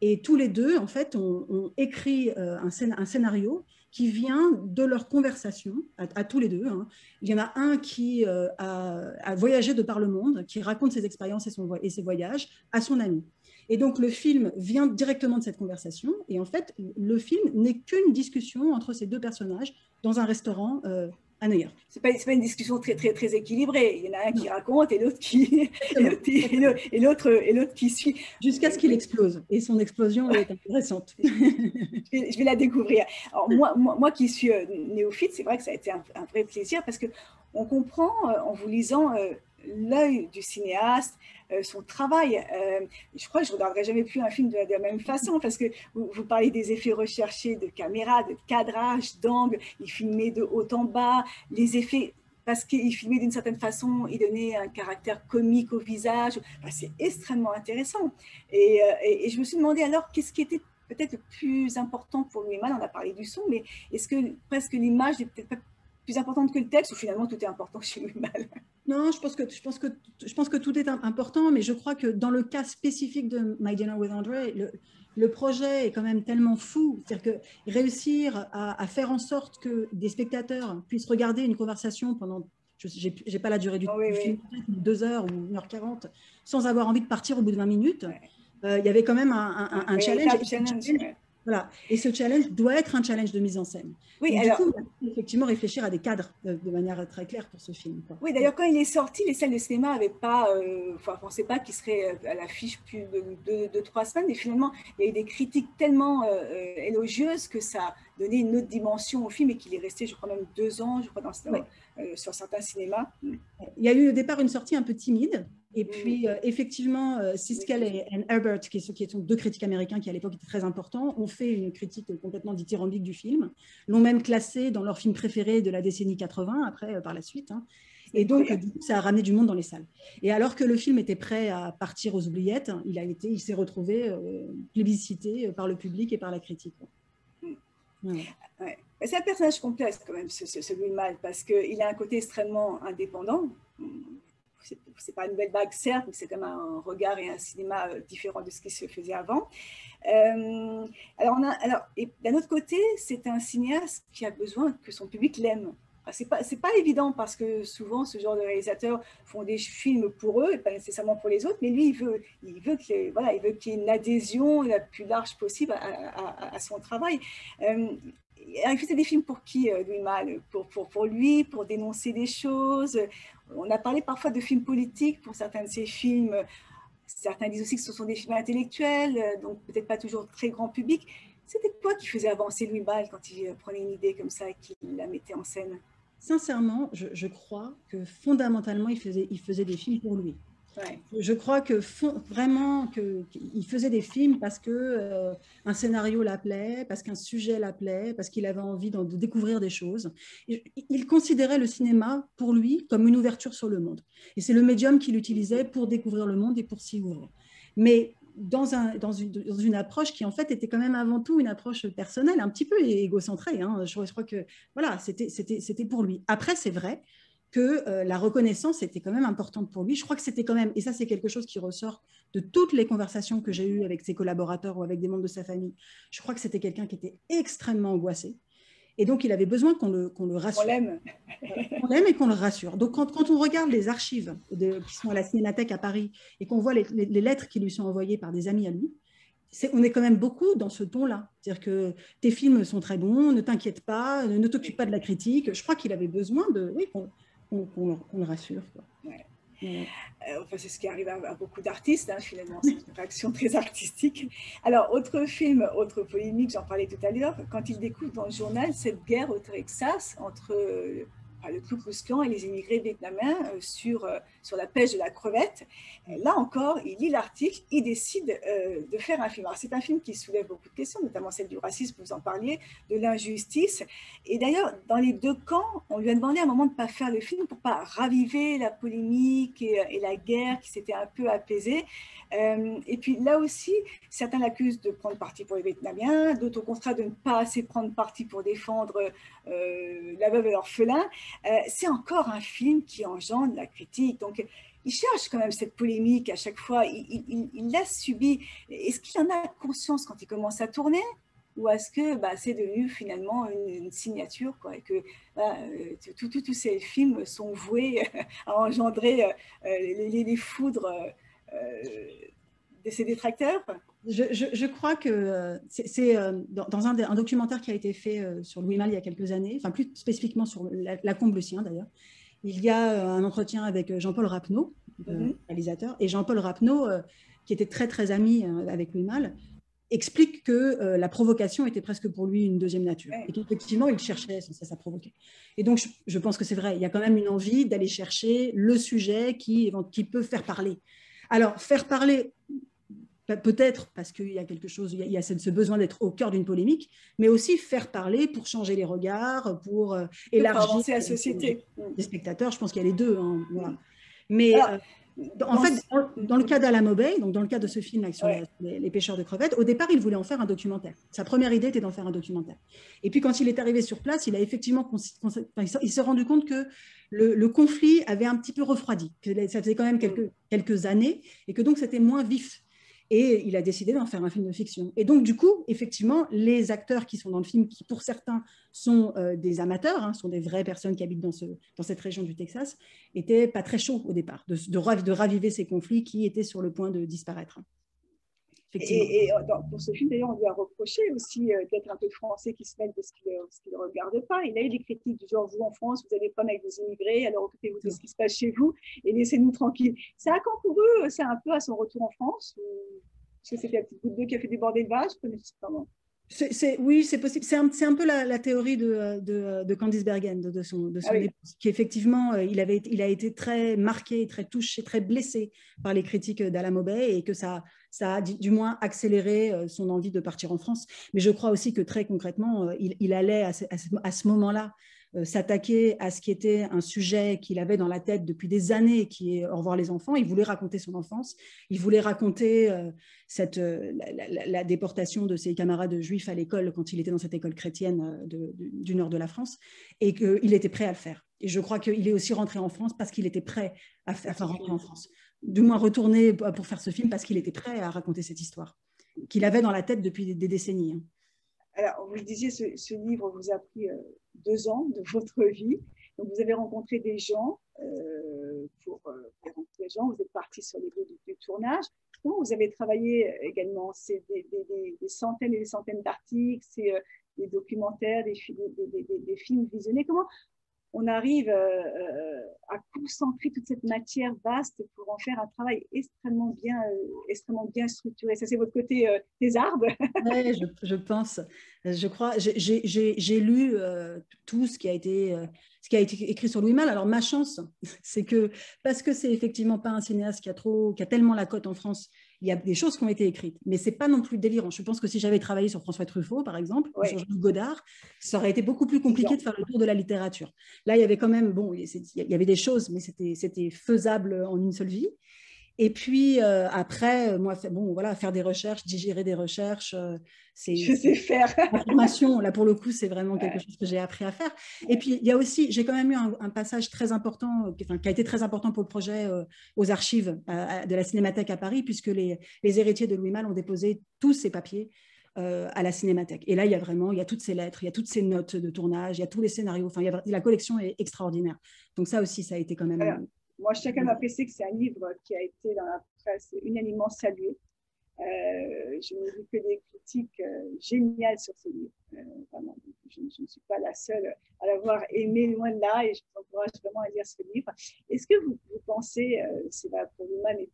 Et tous les deux, en fait, ont écrit un scénario qui vient de leur conversation, à tous les deux. Hein. Il y en a un qui a voyagé de par le monde, qui raconte ses expériences et ses voyages à son ami. Et donc, le film vient directement de cette conversation. Et en fait, le film n'est qu'une discussion entre ces 2 personnages dans un restaurant à New York. C'est pas une discussion très, très, très équilibrée. Il y en a un qui raconte et l'autre qui suit. Jusqu'à ce qu'il explose. Et son explosion est intéressante. Je vais la découvrir. Alors, moi qui suis néophyte, c'est vrai que ça a été un vrai plaisir parce qu'on comprend en vous lisant l'œil du cinéaste, son travail. Je crois que je ne regarderai jamais plus un film de la même façon parce que vous parlez des effets recherchés de caméra, de cadrage, d'angle, il filmait de haut en bas, les effets, parce qu'il filmait d'une certaine façon, il donnait un caractère comique au visage. Enfin, c'est extrêmement intéressant. Et je me suis demandé alors, qu'est-ce qui était peut-être le plus important pour Louis Malle? On a parlé du son, mais est-ce que presque l'image n'est peut-être pas plus importante que le texte, ou finalement tout est important chez Louis Malle? Non, je pense que tout est important, mais je crois que dans le cas spécifique de My Dinner with André, le projet est quand même tellement fou. C'est-à-dire que réussir à faire en sorte que des spectateurs puissent regarder une conversation pendant, je n'ai pas la durée du, Oh, oui, du oui. film, 2 heures ou 1h40, sans avoir envie de partir au bout de 20 minutes, Ouais. il y avait quand même un challenge. Véritable challenge. Ouais. Voilà. Et ce challenge doit être un challenge de mise en scène. Oui, Donc, du alors, coup, il faut effectivement réfléchir à des cadres de manière très claire pour ce film, quoi. oui, d'ailleurs, quand il est sorti, les salles de cinéma n'avaient pas, enfin, on ne pensait pas qu'il serait à l'affiche plus de 3 semaines. Et finalement, il y a eu des critiques tellement élogieuses que ça a donné une autre dimension au film et qu'il est resté, je crois, même 2 ans, je crois, Ouais. sur certains cinémas. Il y a eu au départ une sortie un peu timide. Et Mm. puis, effectivement, Siskel et Herbert, qui sont deux critiques américains qui, à l'époque, étaient très importants, ont fait une critique complètement dithyrambique du film, l'ont même classé dans leur film préféré de la décennie 80, après, par la suite. Hein. Et donc, du coup, ça a ramené du monde dans les salles. Et alors que le film était prêt à partir aux oubliettes, il s'est retrouvé plébiscité par le public et par la critique. Mm. Ouais. Ouais. C'est un personnage complexe, quand même, celui de Mal, parce qu'il a un côté extrêmement indépendant. C'est pas une nouvelle vague, certes, mais c'est quand même un regard et un cinéma différent de ce qui se faisait avant. Et d'un autre côté, c'est un cinéaste qui a besoin que son public l'aime. C'est pas évident parce que souvent, ce genre de réalisateurs font des films pour eux et pas nécessairement pour les autres, mais lui, il veut qu'il y ait une adhésion la plus large possible à son travail. Il faisait des films pour qui, Louis Malle? Pour lui, pour dénoncer des choses. On a parlé parfois de films politiques pour certains de ses films. Certains disent aussi que ce sont des films intellectuels, donc peut-être pas toujours très grand public. C'était quoi qui faisait avancer Louis Malle quand il prenait une idée comme ça et qu'il la mettait en scène? Sincèrement, je crois que fondamentalement, il faisait des films pour lui. Ouais. Je crois que vraiment qu'il faisait des films parce que un scénario l'appelait, parce qu'un sujet l'appelait, parce qu'il avait envie de découvrir des choses. Il considérait le cinéma pour lui comme une ouverture sur le monde. Et c'est le médium qu'il utilisait pour découvrir le monde et pour s'y ouvrir. Mais dans une approche qui en fait était quand même avant tout une approche personnelle, un petit peu égocentrée. Hein. Je crois que voilà, c'était pour lui. Après, c'est vrai que la reconnaissance était quand même importante pour lui. Je crois que c'était quand même, et ça c'est quelque chose qui ressort de toutes les conversations que j'ai eues avec ses collaborateurs ou avec des membres de sa famille, je crois que c'était quelqu'un qui était extrêmement angoissé. Et donc, il avait besoin qu'on le rassure. On l'aime. On l'aime et qu'on le rassure. Donc, quand on regarde les archives qui sont à la Cinémathèque à Paris et qu'on voit les lettres qui lui sont envoyées par des amis à lui, on est quand même beaucoup dans ce ton-là. C'est-à-dire que tes films sont très bons, ne t'inquiète pas, ne t'occupe pas de la critique. Je crois qu'il avait besoin qu'on le rassure. Quoi. Ouais. Enfin, c'est ce qui arrive à beaucoup d'artistes, hein, finalement, c'est une réaction très artistique. Alors, autre film, autre polémique, j'en parlais tout à l'heure, quand il découvre dans le journal cette guerre au Texas entre le Ku Klux Klan et les immigrés vietnamiens sur la pêche de la crevette. Et là encore, il lit l'article, il décide de faire un film. Alors, c'est un film qui soulève beaucoup de questions, notamment celle du racisme, vous en parliez, de l'injustice. Et d'ailleurs, dans les deux camps, on lui a demandé à un moment de ne pas faire le film pour ne pas raviver la polémique et la guerre qui s'était un peu apaisée. Et puis là aussi, certains l'accusent de prendre parti pour les Vietnamiens, d'autres au contraire de ne pas assez prendre parti pour défendre la veuve et l'orphelin. C'est encore un film qui engendre la critique. Donc, il cherche quand même cette polémique à chaque fois. Il l'a subi. Est-ce qu'il en a conscience quand il commence à tourner? Ou est-ce que c'est devenu finalement une signature, quoi, et que tous ces films sont voués à engendrer les foudres de ses détracteurs? Je crois que c'est dans un documentaire qui a été fait sur Louis Malle il y a quelques années, enfin plus spécifiquement sur Lacombe Lucien d'ailleurs, il y a un entretien avec Jean-Paul Rapneau, réalisateur, et Jean-Paul Rapneau, qui était très très ami avec Louis Malle, explique que la provocation était presque pour lui une deuxième nature, et qu'effectivement il cherchait sans cesse à provoquer. Et donc je pense que c'est vrai, il y a quand même une envie d'aller chercher le sujet qui peut faire parler. Alors faire parler, peut-être parce qu'il y a quelque chose, il y a ce besoin d'être au cœur d'une polémique, mais aussi faire parler pour changer les regards, pour élargir avancer la société des spectateurs. Je pense qu'il y a les deux. Hein, voilà. Mais en fait, dans le cas d'Alamo Bay, donc dans le cas de ce film sur les pêcheurs de crevettes, au départ, il voulait en faire un documentaire. Sa première idée était d'en faire un documentaire. Et puis, quand il est arrivé sur place, il a effectivement, il s'est rendu compte que le conflit avait un petit peu refroidi, que ça faisait quand même quelques années, et que donc c'était moins vif. Et il a décidé d'en faire un film de fiction. Et donc, du coup, effectivement, les acteurs qui sont dans le film, qui pour certains sont des amateurs, hein, sont des vraies personnes qui habitent dans cette région du Texas, n'étaient pas très chauds au départ, de raviver ces conflits qui étaient sur le point de disparaître. Pour ce film, d'ailleurs, on lui a reproché aussi d'être un peu français qui se mêle de ce qu'il ne regarde pas. Il a eu des critiques du genre, vous en France, vous avez pas avec vos immigrés, alors occupez-vous de ce qui se passe chez vous et laissez-nous tranquilles. Ça a concouru, c'est un peu à son retour en France, parce que c'était la petite goutte d'eau qui a fait déborder le vase, je ne sais pas comment. Oui, c'est possible. C'est un peu la théorie de Candice Bergen, de son épouse, qui effectivement, il a été très marqué, très touché, très blessé par les critiques d'Alamo Bay et que ça a du moins accéléré son envie de partir en France. Mais je crois aussi que très concrètement, il allait à ce moment-là s'attaquer à ce qui était un sujet qu'il avait dans la tête depuis des années, qui est Au revoir les enfants. Il voulait raconter son enfance, il voulait raconter la déportation de ses camarades juifs à l'école quand il était dans cette école chrétienne du nord de la France, et qu'il était prêt à le faire. Et je crois qu'il est aussi rentré en France parce qu'il était prêt à faire rentrer en France. Du moins retourner pour faire ce film parce qu'il était prêt à raconter cette histoire qu'il avait dans la tête depuis des décennies. Alors, vous le disiez, ce livre vous a pris 2 ans de votre vie. Donc, vous avez rencontré des gens pour rencontrer des gens. Vous êtes parti sur les lieux du tournage. Comment vous avez travaillé également? C'est des centaines et des centaines d'articles, c'est des documentaires, des films visionnés. Comment on arrive à concentrer toute cette matière vaste pour en faire un travail extrêmement bien structuré? Ça, c'est votre côté thésarde. Oui, je pense. Je crois. J'ai lu tout ce qui a été écrit sur Louis Malle. Alors, ma chance, c'est que, parce que c'est effectivement pas un cinéaste qui a tellement la cote en France, il y a des choses qui ont été écrites, mais c'est pas non plus délirant. Je pense que si j'avais travaillé sur François Truffaut, par exemple, ou sur Jean Godard, ça aurait été beaucoup plus compliqué de faire le tour de la littérature. Là, il y avait quand même, bon, il y avait des choses, mais c'était faisable en une seule vie. Et puis après, moi, voilà, faire des recherches, digérer des recherches, je sais faire. L'information, là pour le coup, c'est vraiment quelque chose que j'ai appris à faire. Et puis il y a aussi, j'ai quand même eu un passage très important, qui a été très important pour le projet aux archives de la Cinémathèque à Paris, puisque les héritiers de Louis Malle ont déposé tous ces papiers à la Cinémathèque. Et là, il y a toutes ces lettres, il y a toutes ces notes de tournage, il y a tous les scénarios. Enfin, la collection est extraordinaire. Donc ça aussi, ça a été quand même. Alors, moi, chacun m'a apprécié que c'est un livre qui a été dans la presse unanimement salué. Je n'ai vu que des critiques géniales sur ce livre. Vraiment, je ne suis pas la seule à l'avoir aimé, loin de là, et je vous encourage vraiment à lire ce livre. Est-ce que vous pensez, c'est là pour Luhmann et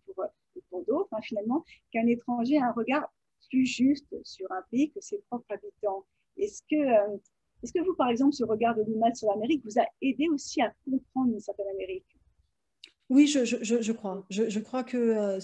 pour d'autres, hein, finalement, qu'un étranger a un regard plus juste sur un pays que ses propres habitants? Est-ce que vous, par exemple, ce regard de Luhmann sur l'Amérique vous a aidé aussi à comprendre une certaine Amérique? Oui, je crois. Je crois que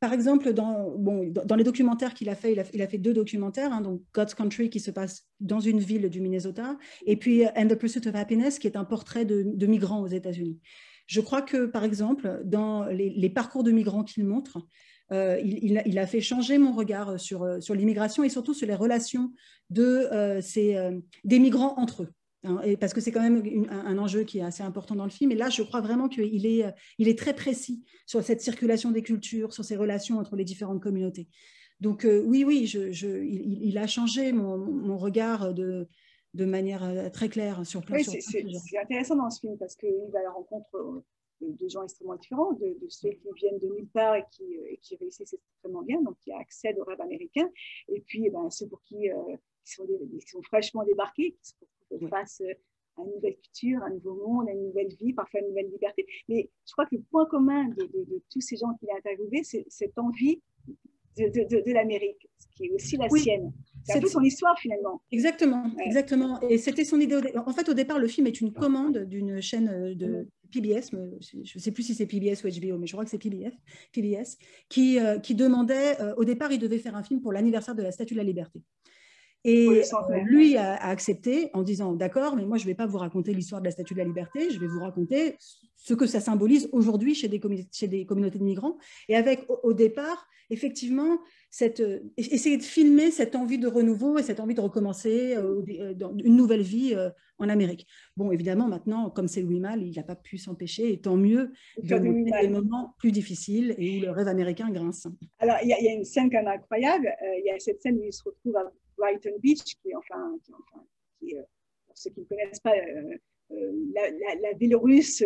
par exemple, dans les documentaires qu'il a fait, il a fait 2 documentaires, hein, donc God's Country qui se passe dans une ville du Minnesota, et puis And the Pursuit of Happiness qui est un portrait de migrants aux États-Unis. Je crois que, par exemple, dans les parcours de migrants qu'il montre, il a fait changer mon regard sur l'immigration et surtout sur les relations des migrants entre eux. Et parce que c'est quand même un enjeu qui est assez important dans le film. Et là, je crois vraiment qu'il est très précis sur cette circulation des cultures, sur ces relations entre les différentes communautés. Donc oui, il a changé mon regard de manière très claire sur plein de sujets. C'est intéressant dans ce film parce qu'il va à la rencontre de gens extrêmement différents, de ceux qui viennent de nulle part et qui réussissent extrêmement bien, donc qui accèdent au rêve américain, et puis ceux pour qui sont fraîchement débarqués, qui se retrouvent face à une nouvelle culture, à un nouveau monde, à une nouvelle vie, parfois à une nouvelle liberté. Mais je crois que le point commun de tous ces gens qu'il a interviewés, c'est cette envie de l'Amérique, ce qui est aussi la sienne. C'est un peu son histoire finalement. Exactement, exactement. Et c'était son idée. En fait, au départ, le film est une commande d'une chaîne de PBS, je ne sais plus si c'est PBS ou HBO, mais je crois que c'est PBS, qui demandait, au départ, il devait faire un film pour l'anniversaire de la Statue de la Liberté. Et lui a accepté en disant, d'accord, mais moi, je ne vais pas vous raconter l'histoire de la Statue de la Liberté, je vais vous raconter ce que ça symbolise aujourd'hui chez des communautés de migrants. Et avec, au départ, effectivement, essayer de filmer cette envie de renouveau et cette envie de recommencer dans une nouvelle vie en Amérique. Bon, évidemment, maintenant, comme c'est Louis Malle, il n'a pas pu s'empêcher, et tant mieux, de montrer des moments plus difficiles et où le rêve américain grince. Alors, il y a une scène quand même incroyable. Il y a cette scène où il se retrouve à Brighton Beach, qui est, pour ceux qui ne connaissent pas, la ville russe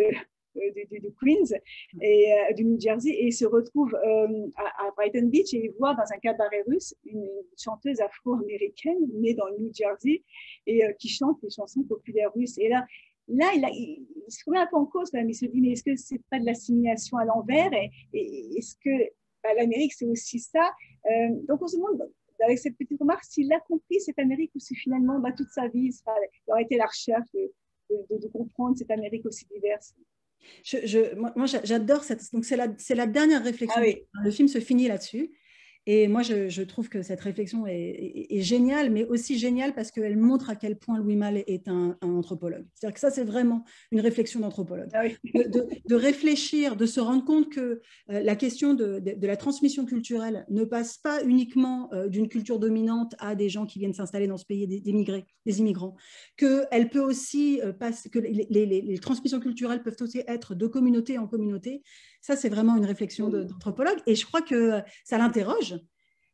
du Queens et du New Jersey, et il se retrouve à Brighton Beach et il voit dans un cabaret russe une chanteuse afro-américaine née dans le New Jersey et qui chante des chansons populaires russes. Et là il se remet un peu en cause quand même. Il se dit, mais est-ce que c'est pas de l'assimilation à l'envers, et est-ce que l'Amérique c'est aussi ça? Donc on se demande, avec cette petite remarque, s'il a compris cette Amérique ou si finalement toute sa vie ça aurait été la recherche de comprendre cette Amérique aussi diverse. Moi, j'adore cette. Donc, c'est la dernière réflexion. Ah oui. Le film se finit là-dessus. Et moi, je trouve que cette réflexion est géniale, mais aussi géniale parce qu'elle montre à quel point Louis Malle est un anthropologue. C'est-à-dire que ça, c'est vraiment une réflexion d'anthropologue. Ah oui. de réfléchir, de se rendre compte que la question de la transmission culturelle ne passe pas uniquement d'une culture dominante à des gens qui viennent s'installer dans ce pays, des immigrants, qu'elle peut aussi passer, que les transmissions culturelles peuvent aussi être de communauté en communauté. Ça, c'est vraiment une réflexion d'anthropologue. Et je crois que ça l'interroge.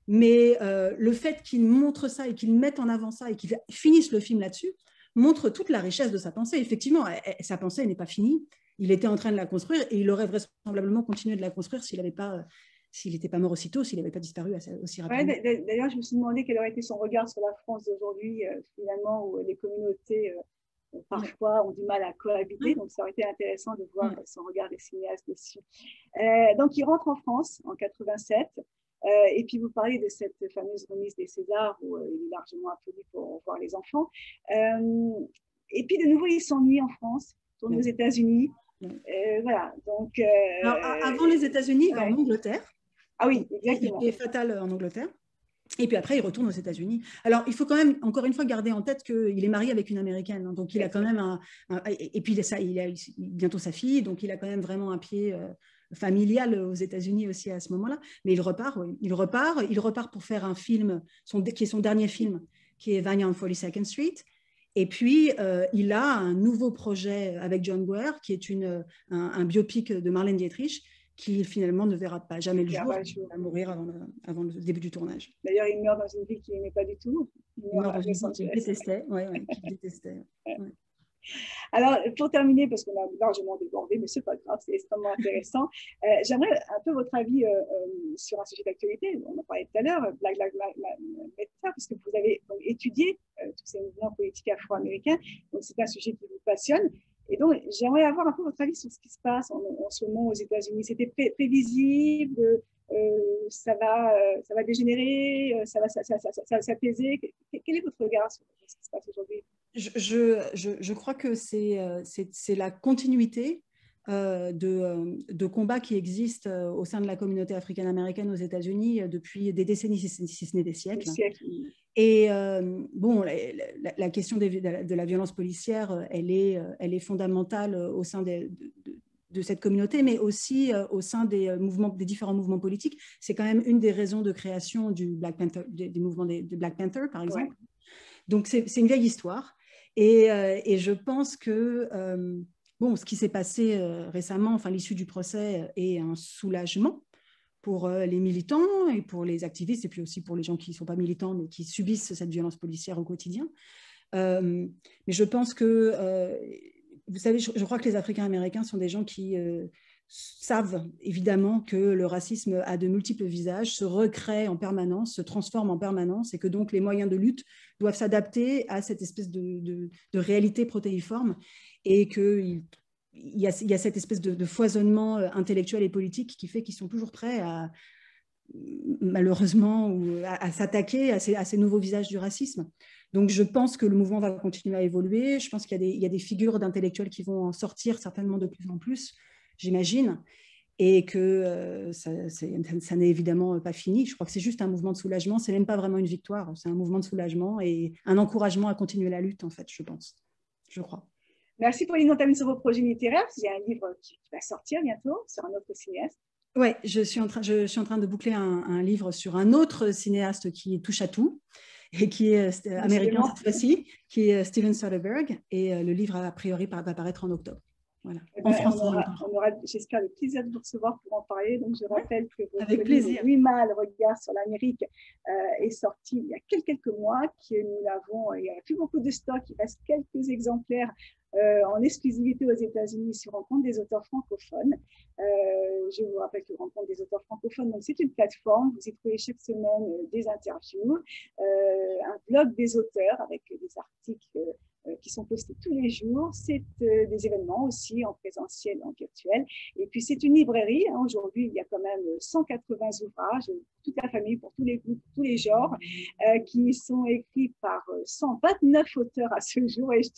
Mais le fait qu'il montre ça et qu'il mette en avant ça et qu'il finisse le film là-dessus montre toute la richesse de sa pensée. Effectivement, sa pensée n'est pas finie. Il était en train de la construire et il aurait vraisemblablement continué de la construire s'il n'était pas mort aussitôt, s'il n'avait pas disparu aussi rapidement. Ouais, d'ailleurs, je me suis demandé quel aurait été son regard sur la France d'aujourd'hui, finalement, où les communautés parfois ont du mal à cohabiter. Donc, ça aurait été intéressant de voir son regard des cinéastes dessus. Donc, il rentre en France en 87. Et puis, vous parlez de cette fameuse remise des Césars où il est largement applaudi pour voir les enfants. Et puis, de nouveau, il s'ennuie en France, tourne aux États-Unis. Voilà. Donc, alors, avant les États-Unis, il va en Angleterre. Ah oui, exactement. Il est fatal en Angleterre. Et puis après, il retourne aux États-Unis. Alors, il faut quand même, encore une fois, garder en tête qu'il est marié avec une Américaine. Hein, donc, il a quand même et puis, il a bientôt sa fille. Donc, il a quand même vraiment un pied familial aux États-Unis aussi à ce moment-là. Mais il repart pour faire un film, qui est son dernier film, qui est Vanya on 42nd Street. Et puis, il a un nouveau projet avec John Guare, qui est un biopic de Marlène Dietrich, qui finalement ne verra pas jamais le jour. Il va mourir avant le début du tournage. D'ailleurs, il meurt dans une ville qu'il n'aimait pas du tout. Il meurt dans une ville qu'il détestait. Qu'il détestait. Alors, pour terminer, parce qu'on a largement débordé, mais ce n'est pas grave, c'est extrêmement intéressant, j'aimerais un peu votre avis sur un sujet d'actualité. On en parlait tout à l'heure, Black Lives Matter, parce que vous avez étudié tous ces mouvements politiques afro-américains, donc c'est un sujet qui vous passionne. Et donc, j'aimerais avoir un peu votre avis sur ce qui se passe en ce moment aux États-Unis. C'était prévisible, ça va dégénérer, ça va s'apaiser. Quel est votre regard sur ce qui se passe aujourd'hui? Je crois que c'est la continuité de combats qui existent au sein de la communauté africaine-américaine aux États-Unis depuis des décennies, si ce n'est des siècles. Et bon, la question de la violence policière, elle est fondamentale au sein de cette communauté, mais aussi au sein des différents mouvements politiques. C'est quand même une des raisons de création du Black Panther, des mouvements de Black Panther, par exemple. Ouais. Donc, c'est une vieille histoire. Et je pense que bon, ce qui s'est passé récemment, enfin, l'issue du procès est un soulagement pour les militants et pour les activistes, et puis aussi pour les gens qui ne sont pas militants, mais qui subissent cette violence policière au quotidien. Mais je pense que, vous savez, je crois que les Africains-Américains sont des gens qui savent évidemment que le racisme a de multiples visages, se recrée en permanence, se transforme en permanence, et que donc les moyens de lutte doivent s'adapter à cette espèce de réalité protéiforme, et qu'il y a cette espèce de foisonnement intellectuel et politique qui fait qu'ils sont toujours prêts à, malheureusement, à s'attaquer à ces nouveaux visages du racisme. Donc je pense que le mouvement va continuer à évoluer. Je pense qu'il y a des figures d'intellectuels qui vont en sortir certainement de plus en plus, j'imagine, et que ça n'est évidemment pas fini. Je crois que c'est juste un mouvement de soulagement, c'est même pas vraiment une victoire, c'est un mouvement de soulagement et un encouragement à continuer la lutte, en fait, je crois. Merci Pauline, on termine sur vos projets littéraires. Il y a un livre qui va sortir bientôt sur un autre cinéaste. Ouais, je suis en train de boucler un livre sur un autre cinéaste qui touche à tout et qui est américain cette fois-ci, qui est Steven Soderbergh. Et le livre, a priori, va paraître en octobre. Voilà. Eh En ben, français. on aura, j'espère, le plaisir de vous recevoir pour en parler. Donc, je rappelle que Avec votre livre plaisir. Louis Malle, Regard sur l'Amérique, est sorti il y a quelques mois, que nous l'avons, il n'y a plus beaucoup de stock, il reste quelques exemplaires en exclusivité aux États-Unis sur Rencontre des auteurs francophones. Je vous rappelle que Rencontre des auteurs francophones, donc c'est une plateforme, vous y trouvez chaque semaine des interviews, un blog des auteurs avec des articles qui sont postés tous les jours. C'est des événements aussi en présentiel et en virtuel. Et puis, c'est une librairie. Hein. Aujourd'hui, il y a quand même 180 ouvrages, toute la famille, pour tous les goûts, tous les genres, qui sont écrits par 129 auteurs à ce jour. Et je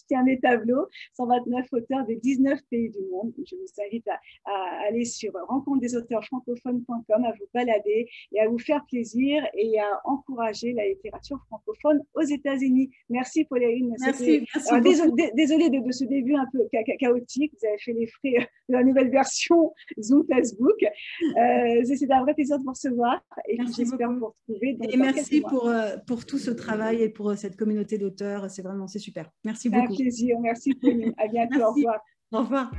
tiens mes tableaux, 129 auteurs de 19 pays du monde. Je vous invite à aller sur rencontredesauteurfrancophones.com, à vous balader et à vous faire plaisir et à encourager la littérature francophone aux États-Unis. Merci, Pauline. Merci. Désolée de ce début un peu chaotique. Vous avez fait les frais de la nouvelle version Zoom Facebook. C'est un vrai plaisir de vous recevoir et j'espère vous retrouver. Et merci pour tout ce travail et pour cette communauté d'auteurs. C'est super. Merci beaucoup. Un plaisir. Merci, Pauline. À bientôt. Au revoir. Au revoir.